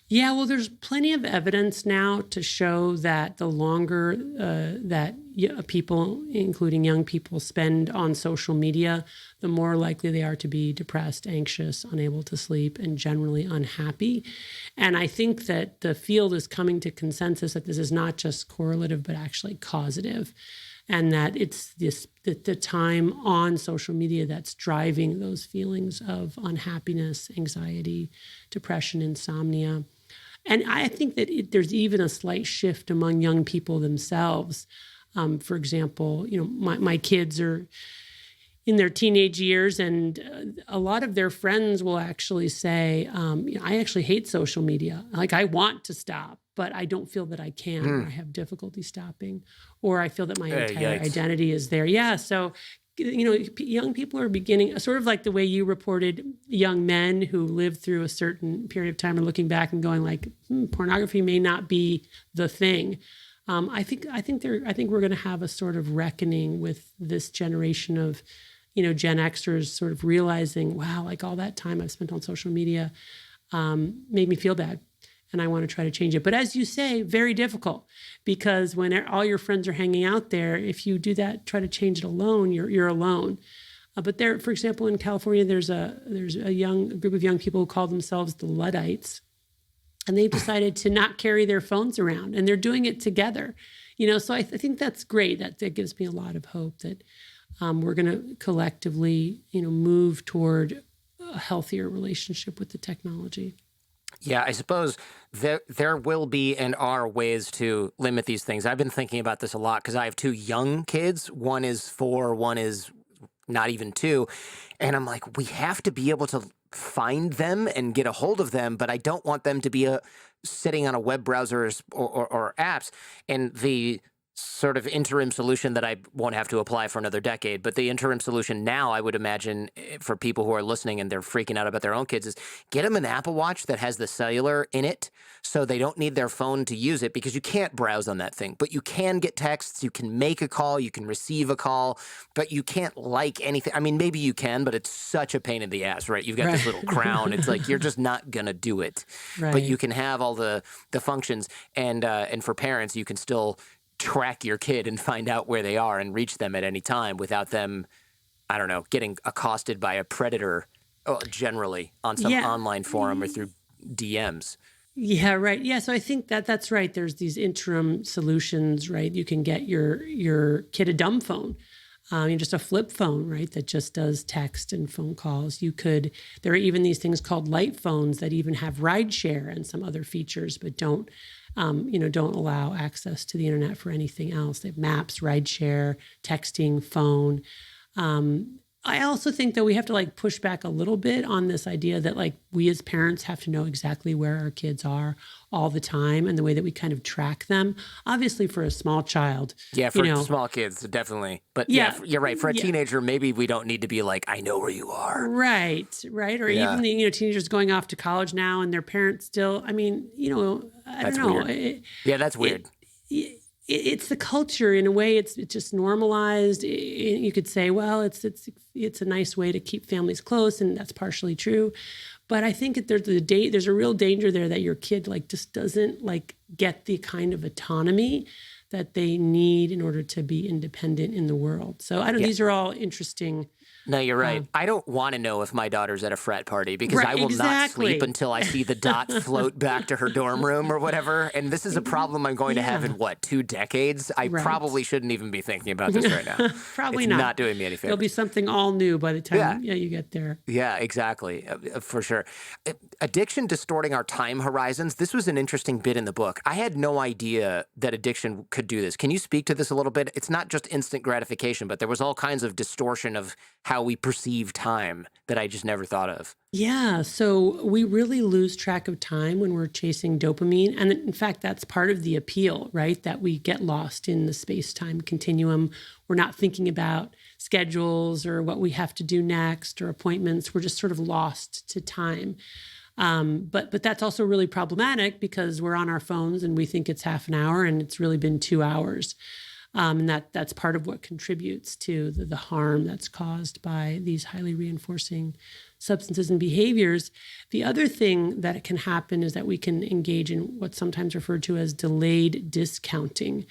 Yeah, well, there's plenty of evidence now to show that the longer that people, including young people, spend on social media, the more likely they are to be depressed, anxious, unable to sleep, and generally unhappy. And I think that the field is coming to consensus that this is not just correlative, but actually causative. And that it's the time on social media that's driving those feelings of unhappiness, anxiety, depression, insomnia. And I think that there's even a slight shift among young people themselves. For example, my kids are in their teenage years, and a lot of their friends will actually say, I actually hate social media. Like, I want to stop, but I don't feel that I can. Or I have difficulty stopping, or I feel that my entire identity is there. Yeah. So, young people are beginning, sort of like the way you reported young men who lived through a certain period of time and looking back and going like, pornography may not be the thing. I think we're going to have a sort of reckoning with this generation of, Gen Xers sort of realizing, wow, like all that time I've spent on social media made me feel bad. And I want to try to change it. But as you say, very difficult, because when all your friends are hanging out there, if you do that, try to change it alone, you're alone. But there, for example, in California, there's a group of young people who call themselves the Luddites, and they've decided to not carry their phones around, and they're doing it together. So I think that's great. That gives me a lot of hope that we're going to collectively, move toward a healthier relationship with the technology. Yeah, I suppose there will be and are ways to limit these things. I've been thinking about this a lot because I have two young kids. One is 4, one is not even 2. And I'm like, we have to be able to find them and get a hold of them, but I don't want them to be sitting on a web browser or apps. And the sort of interim solution that I won't have to apply for another decade, but the interim solution now, I would imagine, for people who are listening and they're freaking out about their own kids, is get them an Apple Watch that has the cellular in it so they don't need their phone to use it, because you can't browse on that thing, but you can get texts, you can make a call, you can receive a call, but you can't like anything. I mean, maybe you can, but it's such a pain in the ass, right? You've got this little crown. It's like, you're just not going to do it. Right. But you can have all the functions, and for parents, you can still track your kid and find out where they are and reach them at any time without them, I don't know, getting accosted by a predator generally on some online forum or through DMs. Yeah, right. Yeah, so I think that's right. There's these interim solutions, right? You can get your kid a dumb phone, just a flip phone, right? That just does text and phone calls. There are even these things called light phones that even have rideshare and some other features, but don't allow access to the internet for anything else. They have maps, rideshare, texting, phone. I also think that we have to push back a little bit on this idea that we as parents have to know exactly where our kids are all the time, and the way that we kind of track them. Obviously, for a small child. Yeah, for small kids, definitely. But yeah, you're right. For a teenager, maybe we don't need to be like, I know where you are. Right. Or even the teenagers going off to college now and their parents still, I don't know. Weird. That's weird. It's the culture in a way. It's just normalized. You could say, well, it's a nice way to keep families close, and that's partially true. But I think that there's a real danger there that your kid just doesn't get the kind of autonomy that they need in order to be independent in the world. So these are all interesting. No, you're right. I don't want to know if my daughter's at a frat party, because I will not sleep until I see the dot float back to her dorm room or whatever. And this is a problem I'm going to have in 2 decades? I probably shouldn't even be thinking about this right now. Probably it's not. Not doing me any favors. There'll be something all new by the time you get there. Yeah, exactly. For sure. Addiction distorting our time horizons. This was an interesting bit in the book. I had no idea that addiction could do this. Can you speak to this a little bit? It's not just instant gratification, but there was all kinds of distortion of how we perceive time that I just never thought of. Yeah, so we really lose track of time when we're chasing dopamine. And in fact, that's part of the appeal, right? That we get lost in the space-time continuum. We're not thinking about schedules or what we have to do next or appointments. We're just sort of lost to time. But that's also really problematic, because we're on our phones and we think it's half an hour and it's really been 2 hours. And that's part of what contributes to the harm that's caused by these highly reinforcing substances and behaviors. The other thing that can happen is that we can engage in what's sometimes referred to as delayed discounting,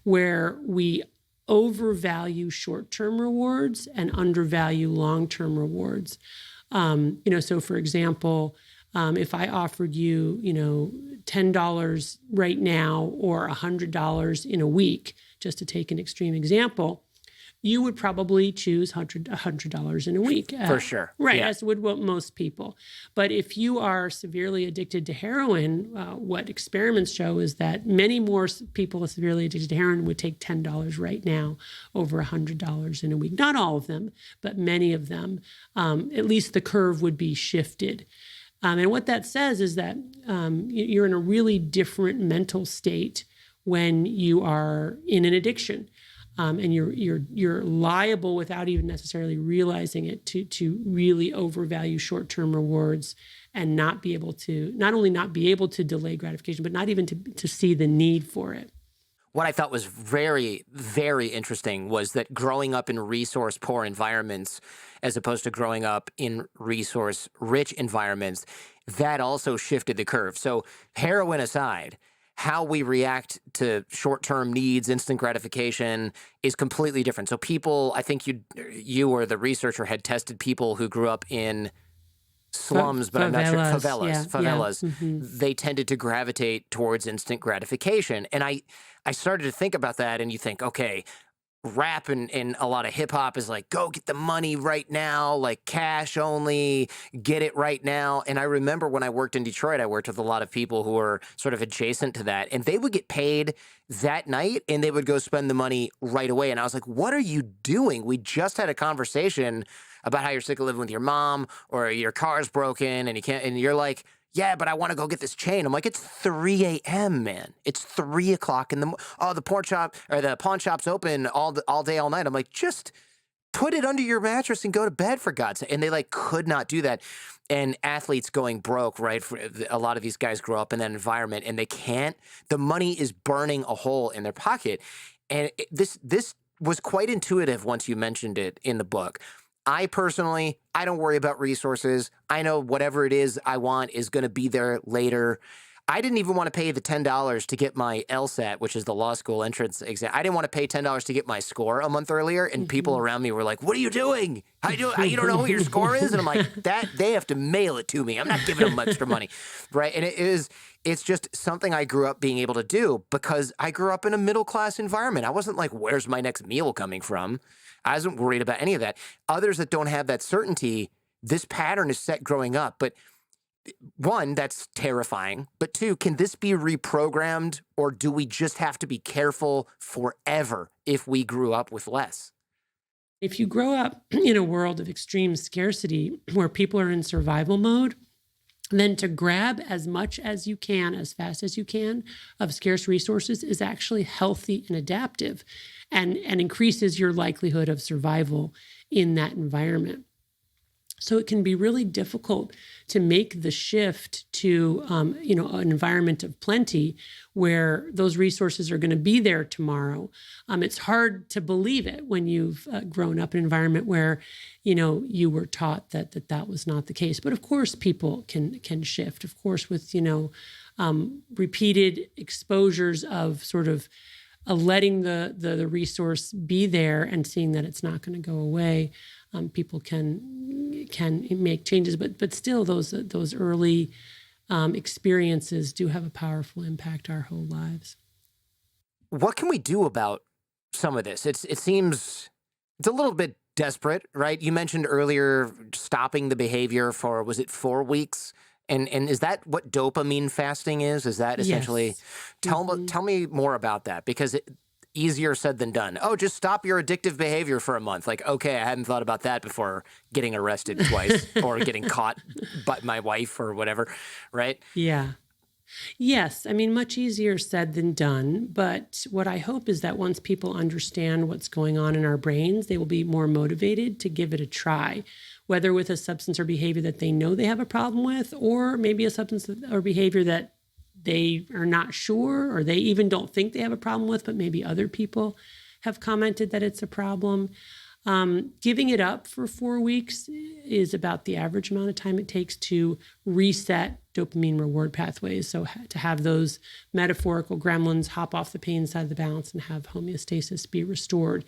where we overvalue short-term rewards and undervalue long-term rewards. So for example, if I offered you, $10 right now or $100 in a week, just to take an extreme example, you would probably choose $100 in a week. For sure. Right, as would most people. But if you are severely addicted to heroin, what experiments show is that many more people severely addicted to heroin would take $10 right now over $100 in a week. Not all of them, but many of them. At least the curve would be shifted. And what that says is that you're in a really different mental state when you are in an addiction, and you're liable, without even necessarily realizing it, to really overvalue short-term rewards and not only not be able to delay gratification, but not even to see the need for it. What I thought was very, very interesting was that growing up in resource-poor environments, as opposed to growing up in resource-rich environments, that also shifted the curve. So heroin aside, how we react to short-term needs, instant gratification, is completely different. So people, I think you or the researcher had tested people who grew up in slums, but I'm not sure, favelas. Yeah. Mm-hmm. They tended to gravitate towards instant gratification. And I started to think about that, and you think, okay, rap and a lot of hip hop is like, go get the money right now, like cash only, get it right now. And I remember when I worked in Detroit, I worked with a lot of people who were sort of adjacent to that, and they would get paid that night and they would go spend the money right away. And I was like, what are you doing? We just had a conversation about how you're sick of living with your mom or your car's broken and you can't, and you're like, yeah, but I want to go get this chain. I'm like, it's 3 a.m., man. It's 3 o'clock in the oh, the pawn shop or the pawn shop's open all day, all night. I'm like, just put it under your mattress and go to bed, for God's sake. And they like could not do that. And athletes going broke, right? For a lot of these guys grow up in that environment and they can't. The money is burning a hole in their pocket. And this was quite intuitive once you mentioned it in the book. I personally, I don't worry about resources. I know whatever it is I want is going to be there later. I didn't even want to pay the $10 to get my LSAT, which is the law school entrance exam. I didn't want to pay $10 to get my score a month earlier. And people around me were like, what are you doing? You don't know what your score is? And I'm like, they have to mail it to me. I'm not giving them extra money. Right. And it's just something I grew up being able to do because I grew up in a middle-class environment. I wasn't like, where's my next meal coming from? I wasn't worried about any of that. Others that don't have that certainty, this pattern is set growing up. But one, that's terrifying. But two, can this be reprogrammed, or do we just have to be careful forever if we grew up with less? If you grow up in a world of extreme scarcity where people are in survival mode, then to grab as much as you can, as fast as you can, of scarce resources is actually healthy and adaptive and increases your likelihood of survival in that environment. So it can be really difficult to make the shift to, an environment of plenty where those resources are going to be there tomorrow. It's hard to believe it when you've grown up in an environment where, you were taught that was not the case. But of course, people can shift. Of course, with repeated exposures of sort of letting the resource be there and seeing that it's not going to go away. People can make changes, but still those early experiences do have a powerful impact our whole lives. What can we do about some of this? It seems it's a little bit desperate, right? You mentioned earlier stopping the behavior for, was it 4 weeks? And is that what dopamine fasting is? Is that essentially? Yes. Tell me more about that, because easier said than done. Oh, just stop your addictive behavior for a month. Like, okay, I hadn't thought about that before getting arrested twice or getting caught by my wife or whatever, right? Yeah. Yes. I mean, much easier said than done. But what I hope is that once people understand what's going on in our brains, they will be more motivated to give it a try, whether with a substance or behavior that they know they have a problem with, or maybe a substance or behavior that they are not sure, or they even don't think they have a problem with, but maybe other people have commented that it's a problem. Giving it up for 4 weeks is about the average amount of time it takes to reset dopamine reward pathways. So to have those metaphorical gremlins hop off the pain side of the balance and have homeostasis be restored.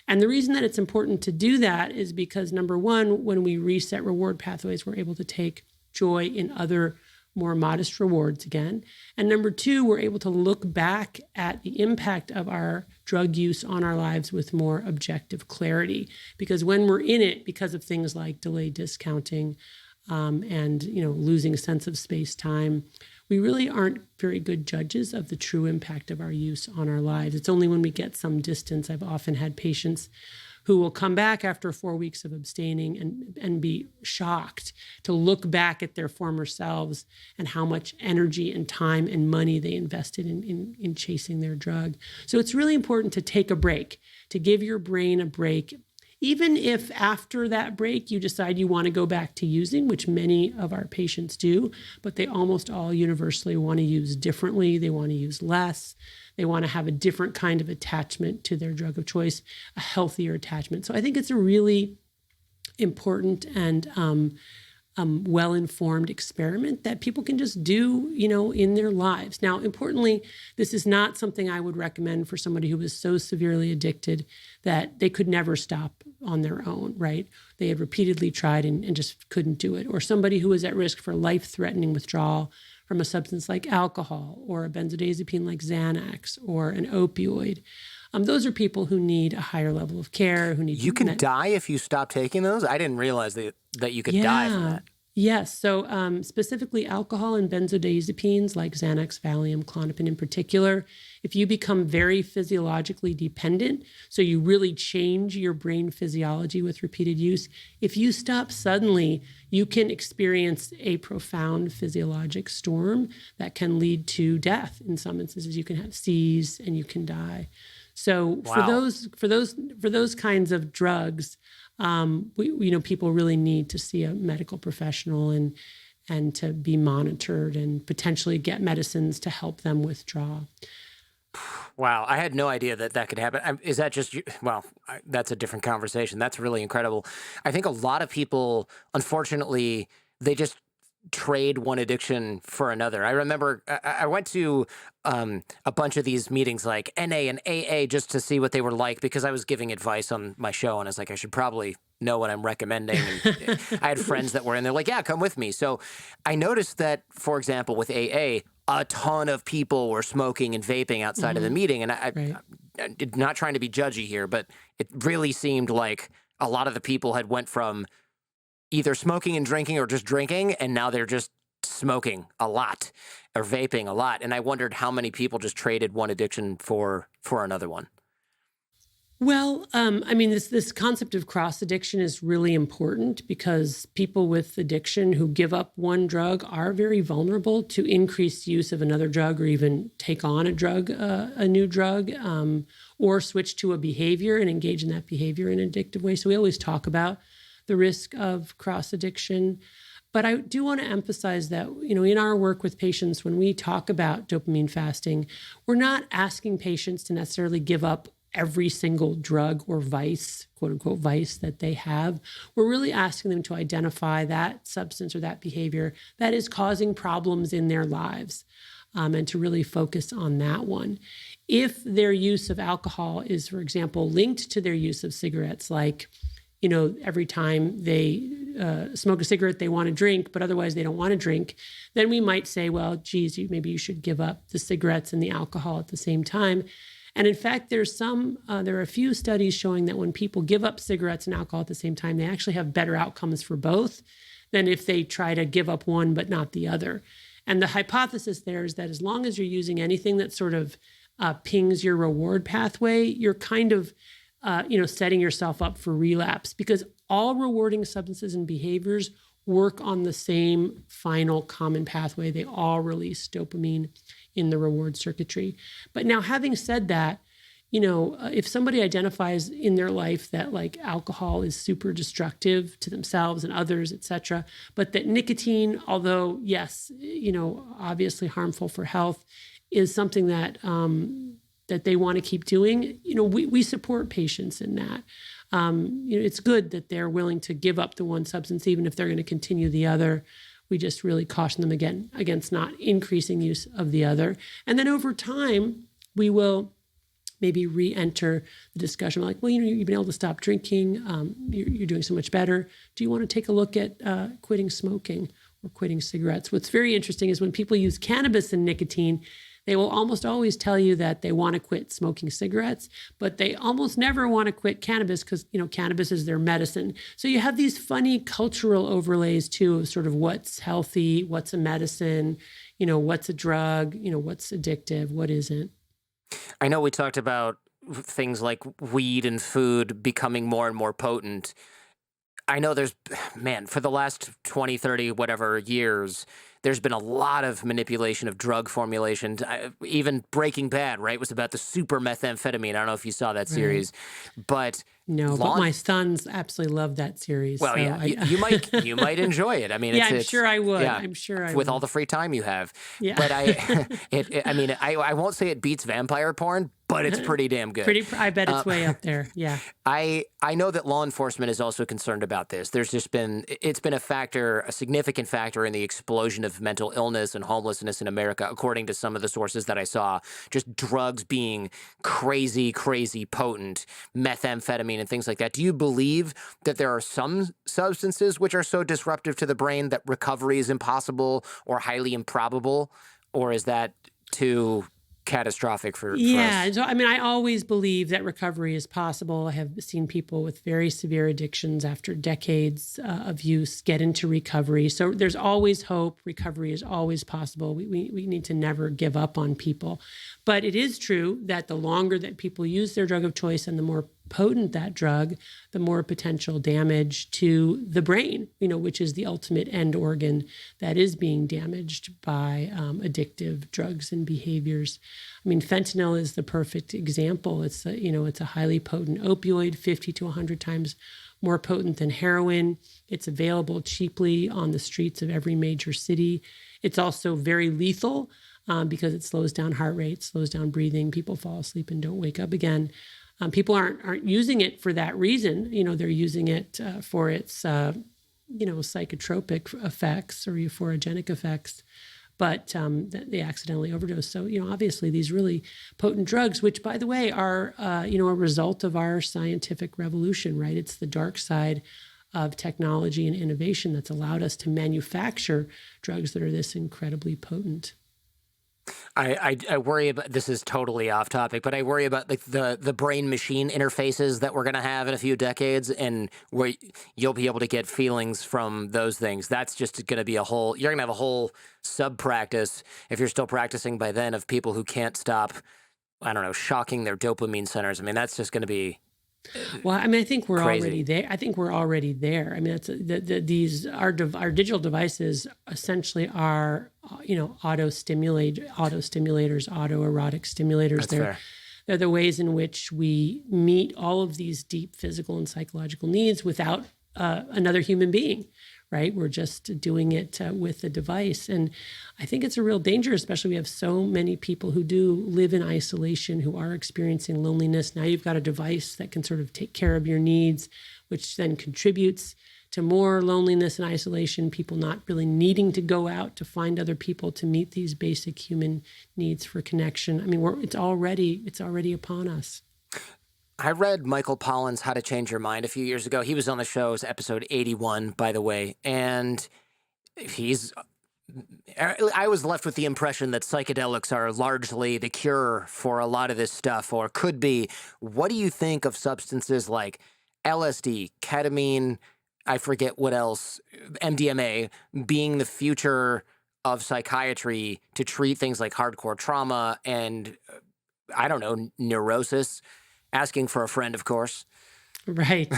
And the reason that it's important to do that is because, number one, when we reset reward pathways, we're able to take joy in other more modest rewards again. And number two, we're able to look back at the impact of our drug use on our lives with more objective clarity. Because when we're in it, because of things like delayed discounting and losing a sense of space-time, we really aren't very good judges of the true impact of our use on our lives. It's only when we get some distance. I've often had patients who will come back after 4 weeks of abstaining and be shocked to look back at their former selves and how much energy and time and money they invested in chasing their drug. So it's really important to take a break, to give your brain a break. Even if after that break you decide you want to go back to using, which many of our patients do, but they almost all universally want to use differently. They want to use less. They want to have a different kind of attachment to their drug of choice, a healthier attachment. So I think it's a really important and well-informed experiment that people can just do, in their lives. Now, importantly, this is not something I would recommend for somebody who was so severely addicted that they could never stop on their own, right? They had repeatedly tried and just couldn't do it. Or somebody who was at risk for life-threatening withdrawal from a substance like alcohol or a benzodiazepine like Xanax or an opioid. Those are people who need a higher level of care, who need. You can die if you stop taking those? I didn't realize that you could die from that. Yes. So specifically alcohol and benzodiazepines like Xanax, Valium, Klonopin in particular, if you become very physiologically dependent, so you really change your brain physiology with repeated use, if you stop suddenly, you can experience a profound physiologic storm that can lead to death. In some instances, you can have seize and you can die. So Wow. for those kinds of drugs, people really need to see a medical professional and to be monitored and potentially get medicines to help them withdraw. Wow, I had no idea that could happen. Is that just you? Well, that's a different conversation. That's really incredible. I think a lot of people, unfortunately, they just trade one addiction for another. I remember I went to a bunch of these meetings like NA and AA just to see what they were like because I was giving advice on my show and I was like, I should probably know what I'm recommending. And I had friends that were in there like, yeah, come with me. So I noticed that, for example, with AA, a ton of people were smoking and vaping outside of the meeting. And Right. I'm not trying to be judgy here, but it really seemed like a lot of the people had went from either smoking and drinking or just drinking, and now they're just smoking a lot or vaping a lot. And I wondered how many people just traded one addiction for another one. Well, this concept of cross addiction is really important because people with addiction who give up one drug are very vulnerable to increased use of another drug or even take on a new drug, or switch to a behavior and engage in that behavior in an addictive way. So we always talk about the risk of cross addiction. But I do want to emphasize that, in our work with patients, when we talk about dopamine fasting, we're not asking patients to necessarily give up every single drug or vice, quote unquote, vice that they have. We're really asking them to identify that substance or that behavior that is causing problems in their lives, and to really focus on that one. If their use of alcohol is, for example, linked to their use of cigarettes, like, every time they smoke a cigarette, they want to drink, but otherwise they don't want to drink, then we might say, well, geez, maybe you should give up the cigarettes and the alcohol at the same time. And in fact, there are a few studies showing that when people give up cigarettes and alcohol at the same time, they actually have better outcomes for both than if they try to give up one but not the other. And the hypothesis there is that as long as you're using anything that sort of pings your reward pathway, you're kind of setting yourself up for relapse, because all rewarding substances and behaviors work on the same final common pathway. They all release dopamine in the reward circuitry. But now, having said that, if somebody identifies in their life that like alcohol is super destructive to themselves and others, et cetera, but that nicotine, although yes, obviously harmful for health, is something that that they want to keep doing, we support patients in that. It's good that they're willing to give up the one substance, even if they're going to continue the other. We just really caution them against not increasing use of the other. And then over time, we will maybe re-enter the discussion like, well, you've been able to stop drinking. You're doing so much better. Do you want to take a look at quitting smoking or quitting cigarettes? What's very interesting is when people use cannabis and nicotine, they will almost always tell you that they want to quit smoking cigarettes, but they almost never want to quit cannabis because, cannabis is their medicine. So you have these funny cultural overlays too of sort of what's healthy, what's a medicine, what's a drug, what's addictive, what isn't. I know we talked about things like weed and food becoming more and more potent. I know for the last 20, 30, whatever years, there's been a lot of manipulation of drug formulations. Even Breaking Bad, right, was about the super methamphetamine. I don't know if you saw that series, but no, but my sons absolutely love that series. Well, so yeah, you might enjoy it. I mean, I'm sure I would. Yeah, I'm sure I would. With all the free time you have. Yeah. But I won't say it beats vampire porn, but it's pretty damn good. I bet it's way up there. Yeah. I know that law enforcement is also concerned about this. It's been a significant factor in the explosion of mental illness and homelessness in America, according to some of the sources that I saw. Just drugs being crazy, crazy potent, methamphetamine brain and things like that. Do you believe that there are some substances which are so disruptive to the brain that recovery is impossible or highly improbable? Or is that too catastrophic for Yeah. us? So, I mean, I always believe that recovery is possible. I have seen people with very severe addictions after decades of use get into recovery. So there's always hope. Recovery is always possible. We need to never give up on people. But it is true that the longer that people use their drug of choice and the more potent that drug, the more potential damage to the brain, which is the ultimate end organ that is being damaged by addictive drugs and behaviors. I mean, fentanyl is the perfect example. It's a highly potent opioid, 50 to 100 times more potent than heroin. It's available cheaply on the streets of every major city. It's also very lethal because it slows down heart rate, slows down breathing. People fall asleep and don't wake up again. People aren't using it for that reason. They're using it for its, psychotropic effects or euphorogenic effects, but they accidentally overdose. So, obviously these really potent drugs, which by the way are, a result of our scientific revolution, right? It's the dark side of technology and innovation that's allowed us to manufacture drugs that are this incredibly potent. I worry about, this is totally off topic, but I worry about like the brain machine interfaces that we're going to have in a few decades, and where you'll be able to get feelings from those things. That's just going to be you're going to have a whole sub practice, if you're still practicing by then, of people who can't stop, I don't know, shocking their dopamine centers. I mean, that's just going to be Well, I mean, I think we're crazy. already there. I think we're already there. I mean, our digital devices essentially are, autostimulators, autoerotic stimulators. That's fair. They're the ways in which we meet all of these deep physical and psychological needs without another human being, right? We're just doing it with a device. And I think it's a real danger, especially we have so many people who do live in isolation, who are experiencing loneliness. Now you've got a device that can sort of take care of your needs, which then contributes to more loneliness and isolation, people not really needing to go out to find other people to meet these basic human needs for connection. I mean, it's already upon us. I read Michael Pollan's How to Change Your Mind a few years ago. He was on the show's episode 81, by the way. And I was left with the impression that psychedelics are largely the cure for a lot of this stuff, or could be. What do you think of substances like LSD, ketamine, I forget what else, MDMA, being the future of psychiatry to treat things like hardcore trauma and, I don't know, neurosis? Asking for a friend, of course. Right.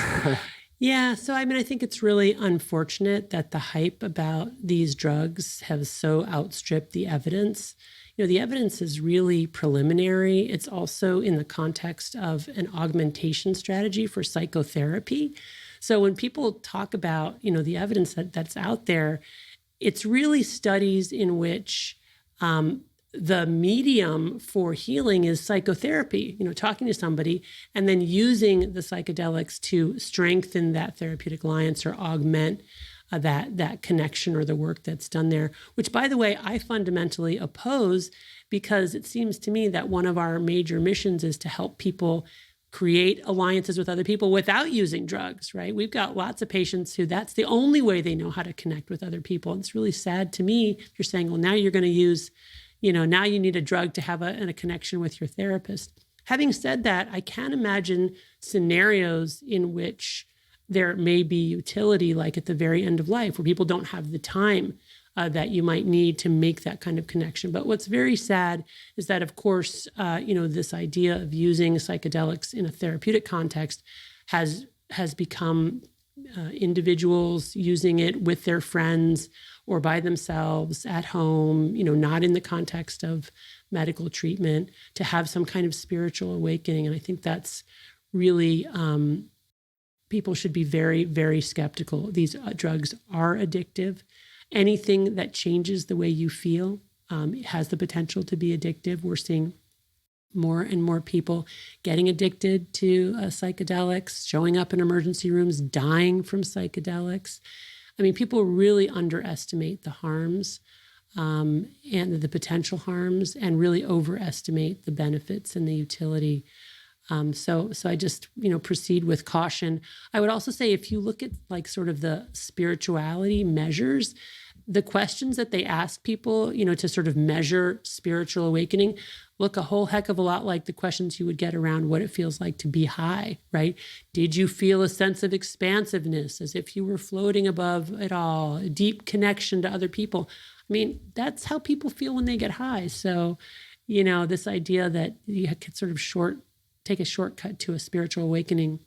Yeah. So, I mean, I think it's really unfortunate that the hype about these drugs has so outstripped the evidence. The evidence is really preliminary. It's also in the context of an augmentation strategy for psychotherapy. So when people talk about, the evidence that's out there, it's really studies in which the medium for healing is psychotherapy, talking to somebody and then using the psychedelics to strengthen that therapeutic alliance or augment that connection or the work that's done there, which, by the way, I fundamentally oppose, because it seems to me that one of our major missions is to help people create alliances with other people without using drugs, right? We've got lots of patients who that's the only way they know how to connect with other people. And it's really sad to me if you're saying, well, now you're going to use now you need a drug to have a connection with your therapist. Having said that, I can imagine scenarios in which there may be utility, like at the very end of life, where people don't have the time that you might need to make that kind of connection. But what's very sad is that, of course, this idea of using psychedelics in a therapeutic context has become individuals using it with their friends or by themselves at home, not in the context of medical treatment, to have some kind of spiritual awakening. And I think that's really, people should be very, very skeptical. These drugs are addictive. Anything that changes the way you feel has the potential to be addictive. We're seeing more and more people getting addicted to psychedelics, showing up in emergency rooms, dying from psychedelics. I mean, people really underestimate the harms and the potential harms, and really overestimate the benefits and the utility So I just, proceed with caution. I would also say if you look at like sort of the spirituality measures, the questions that they ask people, to sort of measure spiritual awakening look a whole heck of a lot like the questions you would get around what it feels like to be high, right? Did you feel a sense of expansiveness as if you were floating above it all, a deep connection to other people? I mean, that's how people feel when they get high. So, this idea that you could sort of take a shortcut to a spiritual awakening.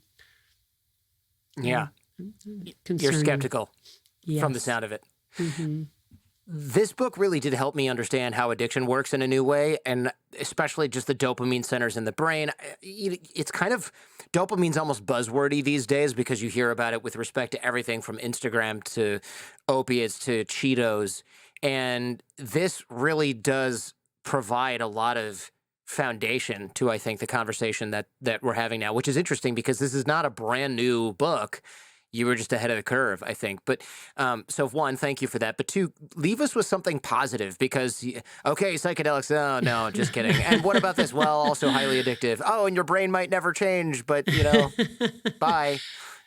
Yeah. Concerning. You're skeptical from the Yes. sound of it. Mm-hmm. This book really did help me understand how addiction works in a new way, and especially just the dopamine centers in the brain. It's kind of, dopamine's almost buzzwordy these days because you hear about it with respect to everything from Instagram to opiates to Cheetos. And this really does provide a lot of foundation to, I think, the conversation that we're having now, which is interesting because this is not a brand new book. You were just ahead of the curve, I think. But so one, thank you for that. But two, leave us with something positive because, okay, psychedelics. Oh, no, just kidding. And what about this? Well, also highly addictive. Oh, and your brain might never change, but, bye.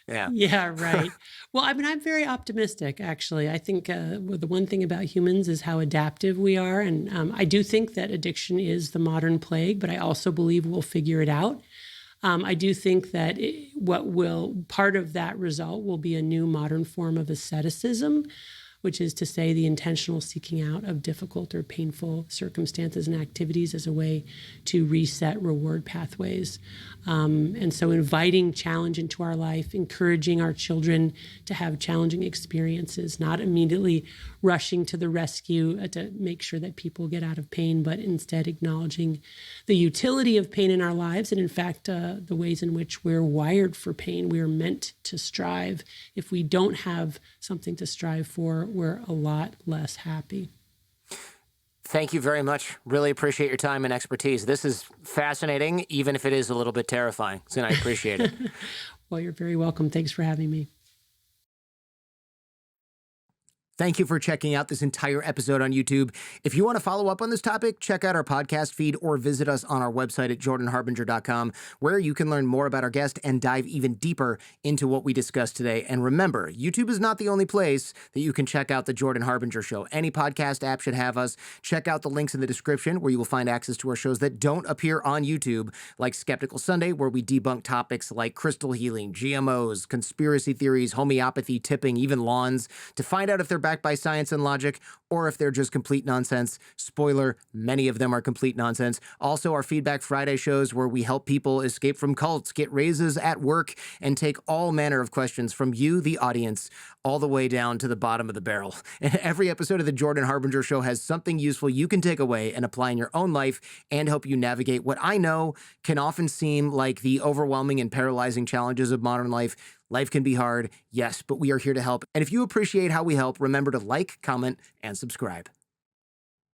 Yeah. Yeah, right. Well, I mean, I'm very optimistic, actually. I think the one thing about humans is how adaptive we are. And I do think that addiction is the modern plague, but I also believe we'll figure it out. I do think that part of that result will be a new modern form of asceticism, which is to say the intentional seeking out of difficult or painful circumstances and activities as a way to reset reward pathways. And so inviting challenge into our life, encouraging our children to have challenging experiences, not immediately rushing to the rescue to make sure that people get out of pain, but instead acknowledging the utility of pain in our lives and, in fact, the ways in which we're wired for pain. We are meant to strive. If we don't have something to strive for, we're a lot less happy. Thank you very much. Really appreciate your time and expertise. This is fascinating, even if it is a little bit terrifying. So I appreciate it. Well, you're very welcome. Thanks for having me. Thank you for checking out this entire episode on YouTube. If you want to follow up on this topic, check out our podcast feed or visit us on our website at jordanharbinger.com, where you can learn more about our guest and dive even deeper into what we discussed today. And remember, YouTube is not the only place that you can check out The Jordan Harbinger Show. Any podcast app should have us. Check out the links in the description where you will find access to our shows that don't appear on YouTube, like Skeptical Sunday, where we debunk topics like crystal healing, GMOs, conspiracy theories, homeopathy, tipping, even lawns, to find out if they're backed by science and logic, or if they're just complete nonsense. Spoiler, many of them are complete nonsense. Also, our Feedback Friday shows where we help people escape from cults, get raises at work, and take all manner of questions from you, the audience, all the way down to the bottom of the barrel. And every episode of The Jordan Harbinger Show has something useful you can take away and apply in your own life and help you navigate what I know can often seem like the overwhelming and paralyzing challenges of modern life. Life can be hard, yes, but we are here to help. And if you appreciate how we help, remember to like, comment, and subscribe.